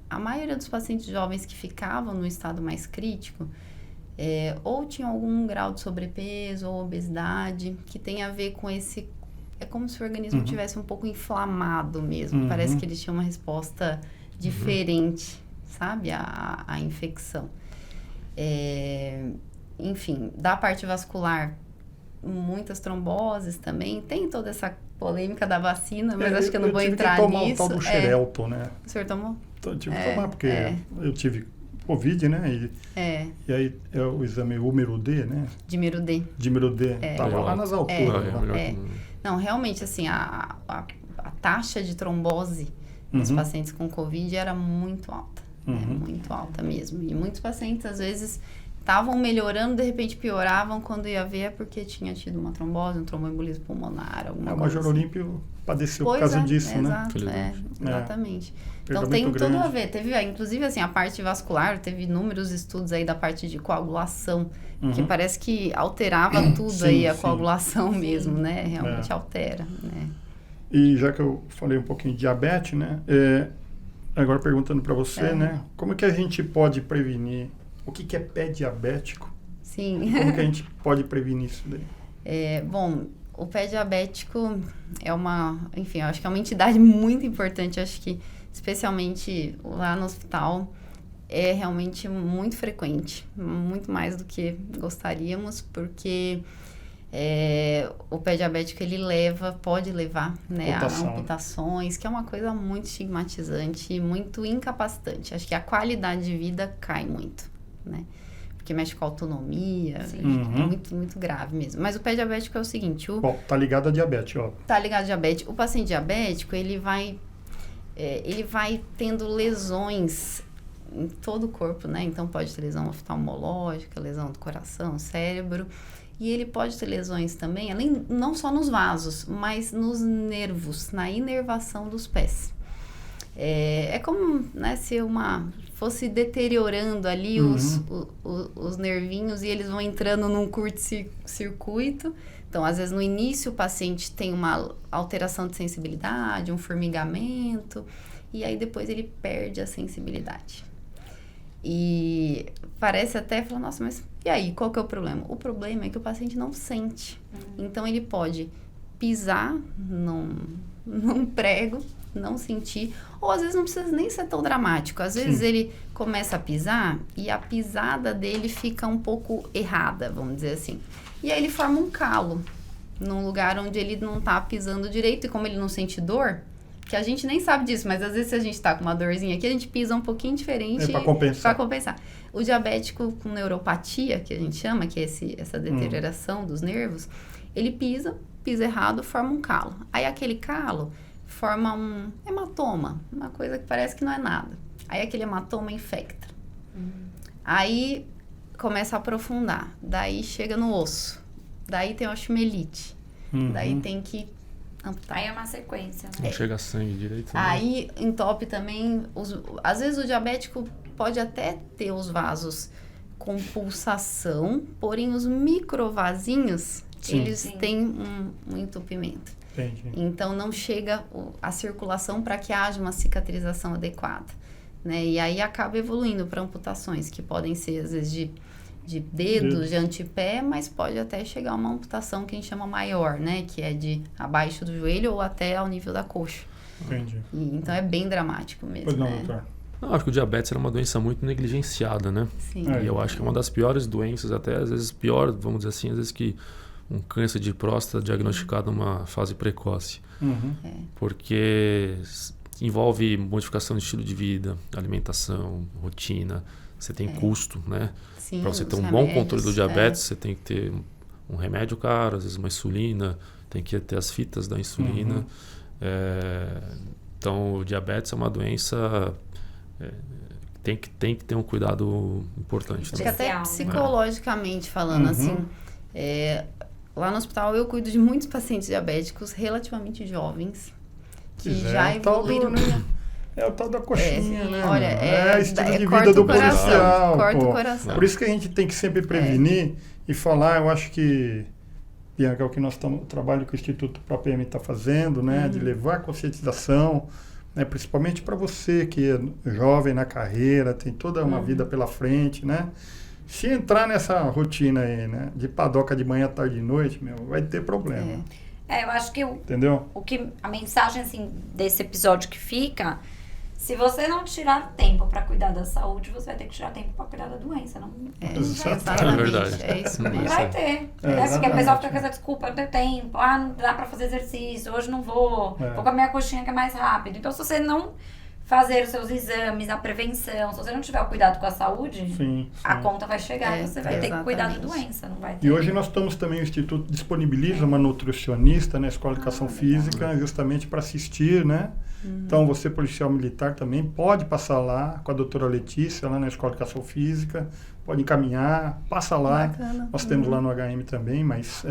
a maioria dos pacientes jovens que ficavam no estado mais crítico, ou tinham algum grau de sobrepeso ou obesidade, que tem a ver com esse... É como se o organismo tivesse um pouco inflamado mesmo. Parece que eles tinham uma resposta diferente, sabe? A infecção. Enfim, da parte vascular, muitas tromboses também. Tem toda essa polêmica da vacina, mas acho que eu não vou entrar nisso. Eu tive que tomar o tal do Xerelto, né? O senhor tomou? Eu tive que tomar, porque eu tive Covid, né? E aí é o exame Humerudê, né? Dimerudê. Dimerudê. Tava lá nas alturas. Não, realmente, assim, a taxa de trombose nos pacientes com Covid era muito alta. Muito alta mesmo. E muitos pacientes, às vezes, estavam melhorando, de repente pioravam, quando ia ver porque tinha tido uma trombose, um tromboembolismo pulmonar, alguma coisa. O Major Olímpio padeceu por causa disso, exato, né? Exatamente. Então tem tudo a ver. Teve, inclusive, assim, a parte vascular, teve inúmeros estudos aí da parte de coagulação, que parece que alterava tudo aí, a coagulação mesmo, né? Realmente altera, né? E já que eu falei um pouquinho de diabetes, né? Agora perguntando para você, né? Como que a gente pode prevenir? O que é pé diabético? Sim. E como que a gente pode prevenir isso daí? Bom, o pé diabético é enfim, eu acho que é uma entidade muito importante, acho que especialmente lá no hospital é realmente muito frequente, muito mais do que gostaríamos, porque o pé diabético ele pode levar, né, a amputações, que é uma coisa muito estigmatizante e muito incapacitante. Acho que a qualidade de vida cai muito, né? Porque mexe com a autonomia, é muito, muito grave mesmo. Mas o pé diabético é o seguinte... Bom, tá ligado a diabetes, ó. Tá ligado a diabetes. O paciente diabético, ele vai tendo lesões em todo o corpo, né? Então, pode ter lesão oftalmológica, lesão do coração, cérebro. E ele pode ter lesões também, não só nos vasos, mas nos nervos, na inervação dos pés. É como, né, se fosse deteriorando ali os nervinhos e eles vão entrando num curto-circuito. Então, às vezes, no início, o paciente tem uma alteração de sensibilidade, um formigamento, e aí depois ele perde a sensibilidade. E parece até falar, nossa, mas e aí, qual que é o problema? O problema é que o paciente não sente. Então, ele pode pisar num prego, não sentir, ou às vezes não precisa nem ser tão dramático. Às vezes ele começa a pisar e a pisada dele fica um pouco errada, vamos dizer assim. E aí ele forma um calo num lugar onde ele não tá pisando direito, e como ele não sente dor, que a gente nem sabe disso, mas às vezes se a gente tá com uma dorzinha aqui, a gente pisa um pouquinho diferente para compensar. O diabético com neuropatia, que a gente chama, que é essa deterioração dos nervos, ele pisa errado, forma um calo. Aí aquele calo forma um hematoma, uma coisa que parece que não é nada. Aí aquele hematoma infecta. Aí começa a aprofundar. Daí chega no osso. Daí tem osteomielite. Daí tem que amputar. Aí é uma sequência, né? Não chega sangue direito. Né? Aí entope também. Às vezes o diabético pode até ter os vasos com pulsação, porém os microvasinhos, eles têm um entupimento. Entendi. Então, não chega a circulação para que haja uma cicatrização adequada, né? E aí acaba evoluindo para amputações, que podem ser, às vezes, de dedos, de antepé, mas pode até chegar a uma amputação que a gente chama maior, né? Que é de abaixo do joelho ou até ao nível da coxa. Entendi. Então, é bem dramático mesmo, Pois não, né? doutor. Não, acho que o diabetes era uma doença muito negligenciada, né? Sim. E eu acho que é uma das piores doenças, até às vezes pior, vamos dizer assim, às vezes que um câncer de próstata diagnosticado numa fase precoce. Uhum. Porque envolve modificação de estilo de vida, alimentação, rotina, você tem custo, né? Sim, Para você ter os um bom remédios, controle do diabetes, você tem que ter um remédio caro, às vezes uma insulina, tem que ter as fitas da insulina. Uhum. Então, o diabetes é uma doença tem que ter um cuidado importante. Acho que Né? até Especial, né? psicologicamente falando, Uhum. assim, lá no hospital eu cuido de muitos pacientes diabéticos relativamente jovens, que Pois já é o tal do, evoluíram. né? É o tal da coxinha, né? Olha, é estilo de corta vida do o coração, policial. corta pô. o coração. Por isso que a gente tem que sempre prevenir e falar, eu acho que, Bianca, é o que o trabalho que o Instituto ProPM está fazendo, né? De levar a conscientização, né? Principalmente para você que é jovem na carreira, tem toda uma vida pela frente, né? Se entrar nessa rotina aí, né? De padoca de manhã, tarde e noite, meu, vai ter problema. Eu acho que Entendeu? a mensagem, assim, desse episódio que fica, se você não tirar tempo pra cuidar da saúde, você vai ter que tirar tempo pra cuidar da doença. Não vai Exatamente, É verdade. é isso Não mesmo. vai ter. Né? Porque a exatamente. pessoa fica com essa desculpa, não tenho tempo, não dá pra fazer exercício, hoje não vou, É. vou com a minha coxinha que é mais rápido. Então, se você não fazer os seus exames, a prevenção, se você não tiver o cuidado com a saúde, Sim, a sim. conta vai chegar, você vai ter que cuidar da exatamente. doença, não vai ter. E hoje nós estamos também, o Instituto disponibiliza uma nutricionista na Escola de Educação Física, justamente para assistir, né? Então, você, policial militar, também pode passar lá com a doutora Letícia, lá na Escola de Educação Física, pode encaminhar, passa lá. Bacana. Nós temos lá no HM também, mas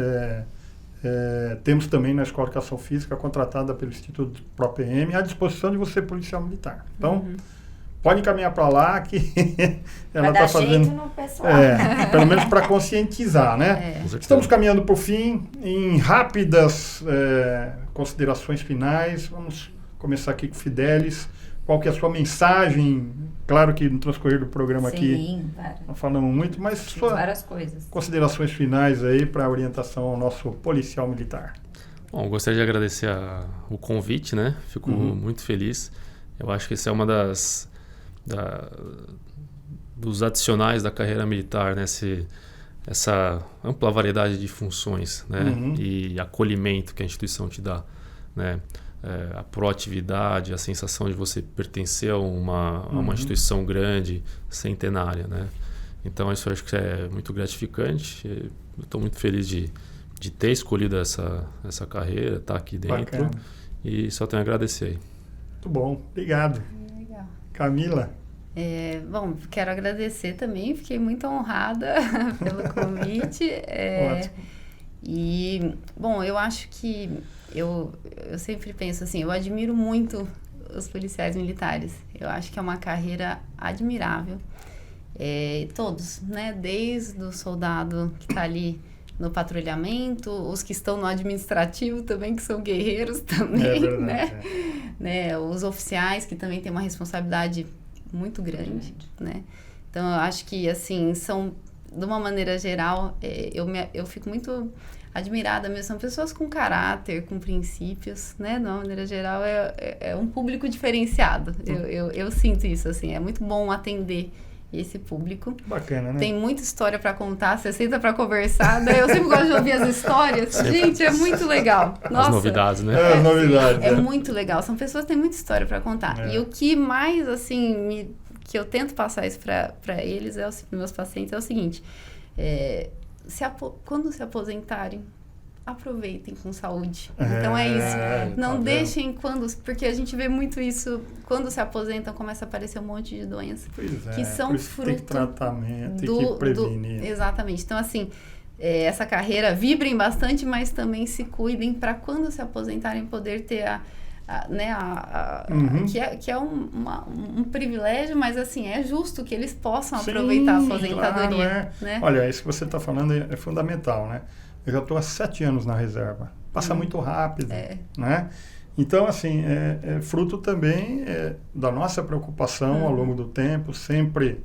temos também na Escola de Educação Física, contratada pelo Instituto ProPM, à disposição de você, policial militar. Então, pode encaminhar para lá que ela Vai dar está jeito fazendo... no pessoal. pelo menos para conscientizar, né? Com certeza. Estamos caminhando para o fim. Em rápidas considerações finais, vamos começar aqui com o Fidelis. Qual que é a sua mensagem? Claro que no transcorrer do programa aqui Sim, várias, não falamos muito, mas suas várias coisas. considerações finais aí para a orientação ao nosso policial militar. Bom, gostaria de agradecer o convite, né? Fico muito feliz. Eu acho que esse é uma dos adicionais da carreira militar, né? Essa ampla variedade de funções, né? E acolhimento que a instituição te dá, né? A proatividade, a sensação de você pertencer a uma instituição grande, centenária, né? Então isso eu acho que é muito gratificante. Eu estou muito feliz de ter escolhido essa carreira, estar aqui dentro. Bacana. E só tenho a agradecer aí. Muito bom, obrigado. Legal. Camila? Bom, quero agradecer também, fiquei muito honrada pelo convite. Ótimo. E, bom, eu acho que eu sempre penso assim, eu admiro muito os policiais militares. Eu acho que é uma carreira admirável. Todos, né? Desde o soldado que está ali no patrulhamento, os que estão no administrativo também, que são guerreiros também, É verdade, né? Os oficiais que também têm uma responsabilidade muito grande, né? Então, eu acho que, assim, são, de uma maneira geral, eu fico muito admirada mesmo. São pessoas com caráter, com princípios, né? De uma maneira geral, é um público diferenciado. Eu sinto isso, assim. É muito bom atender esse público. Bacana, né? Tem muita história para contar, você senta para conversar, daí eu sempre gosto de ouvir as histórias. Gente, é muito legal. Nossa, As novidades, né? As novidades. é muito legal. São pessoas que têm muita história para contar. É. E o que mais, assim, que eu tento passar isso para eles, meus pacientes, é o seguinte. Quando se aposentarem, aproveitem com saúde. Então é isso. Não tá deixem porque a gente vê muito isso, quando se aposentam, começa a aparecer um monte de doenças. Pois é, que são por isso fruto tem que tratamento, tem que prevenir. Exatamente. Então, assim, essa carreira, vibrem bastante, mas também se cuidem para quando se aposentarem poder ter que é um privilégio, mas assim, é justo que eles possam aproveitar a aposentadoria. Claro, né? Olha, isso que você está falando é fundamental, né? Eu já estou há 7 anos na reserva. Passa muito rápido, né? Então, assim, é fruto também da nossa preocupação ao longo do tempo, sempre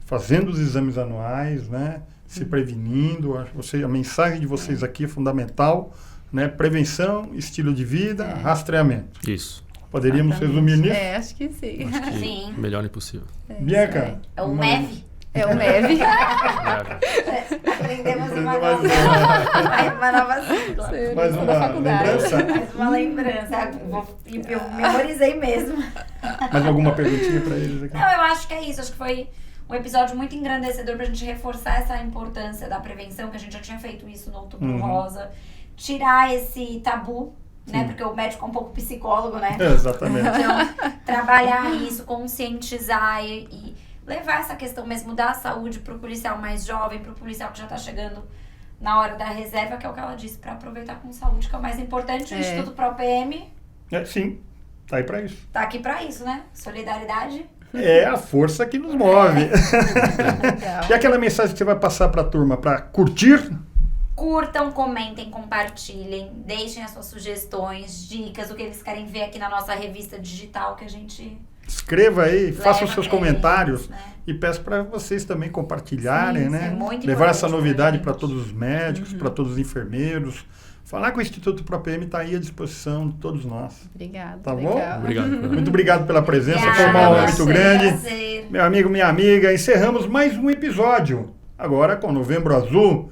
fazendo os exames anuais, né? Se prevenindo. A mensagem de vocês aqui é fundamental, né? Prevenção, estilo de vida, rastreamento. Isso. Poderíamos resumir nisso? Acho que sim. Acho que Sim. melhor impossível. Bianca? É o MEV. É o MEV. Aprendemos uma Mais nova sigla. Mais uma lembrança? Mais uma lembrança. Eu memorizei mesmo. Mais alguma perguntinha para eles aqui? Não, eu acho que é isso. Acho que foi um episódio muito engrandecedor pra gente reforçar essa importância da prevenção, que a gente já tinha feito isso no Outubro Rosa. Tirar esse tabu, né? Porque o médico é um pouco psicólogo, né? Exatamente. Então, trabalhar isso, conscientizar e levar essa questão mesmo da saúde pro policial mais jovem, pro policial que já tá chegando na hora da reserva, que é o que ela disse, pra aproveitar com saúde, que é o mais importante. O Instituto ProPM Sim, tá aí para isso. tá aqui pra isso, né? Solidariedade. É a força que nos move. Legal. E aquela mensagem que você vai passar para a turma para curtir? Curtam, comentem, compartilhem, deixem as suas sugestões, dicas, o que eles querem ver aqui na nossa revista digital que a gente Escreva aí, faça os leva seus pra comentários eles, né? e peço para vocês também compartilharem, Sim, né? sim, muito Levar essa importante novidade pra para gente. todos os médicos, para todos os enfermeiros. Falar com o Instituto ProPM está aí à disposição de todos nós. Obrigada. Tá bom? legal. Obrigado. Muito obrigado pela presença, Obrigada, foi uma honra você. muito grande. Prazer. Meu amigo, minha amiga, encerramos mais um episódio. Agora com Novembro Azul.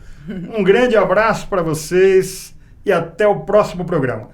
Um grande abraço para vocês e até o próximo programa.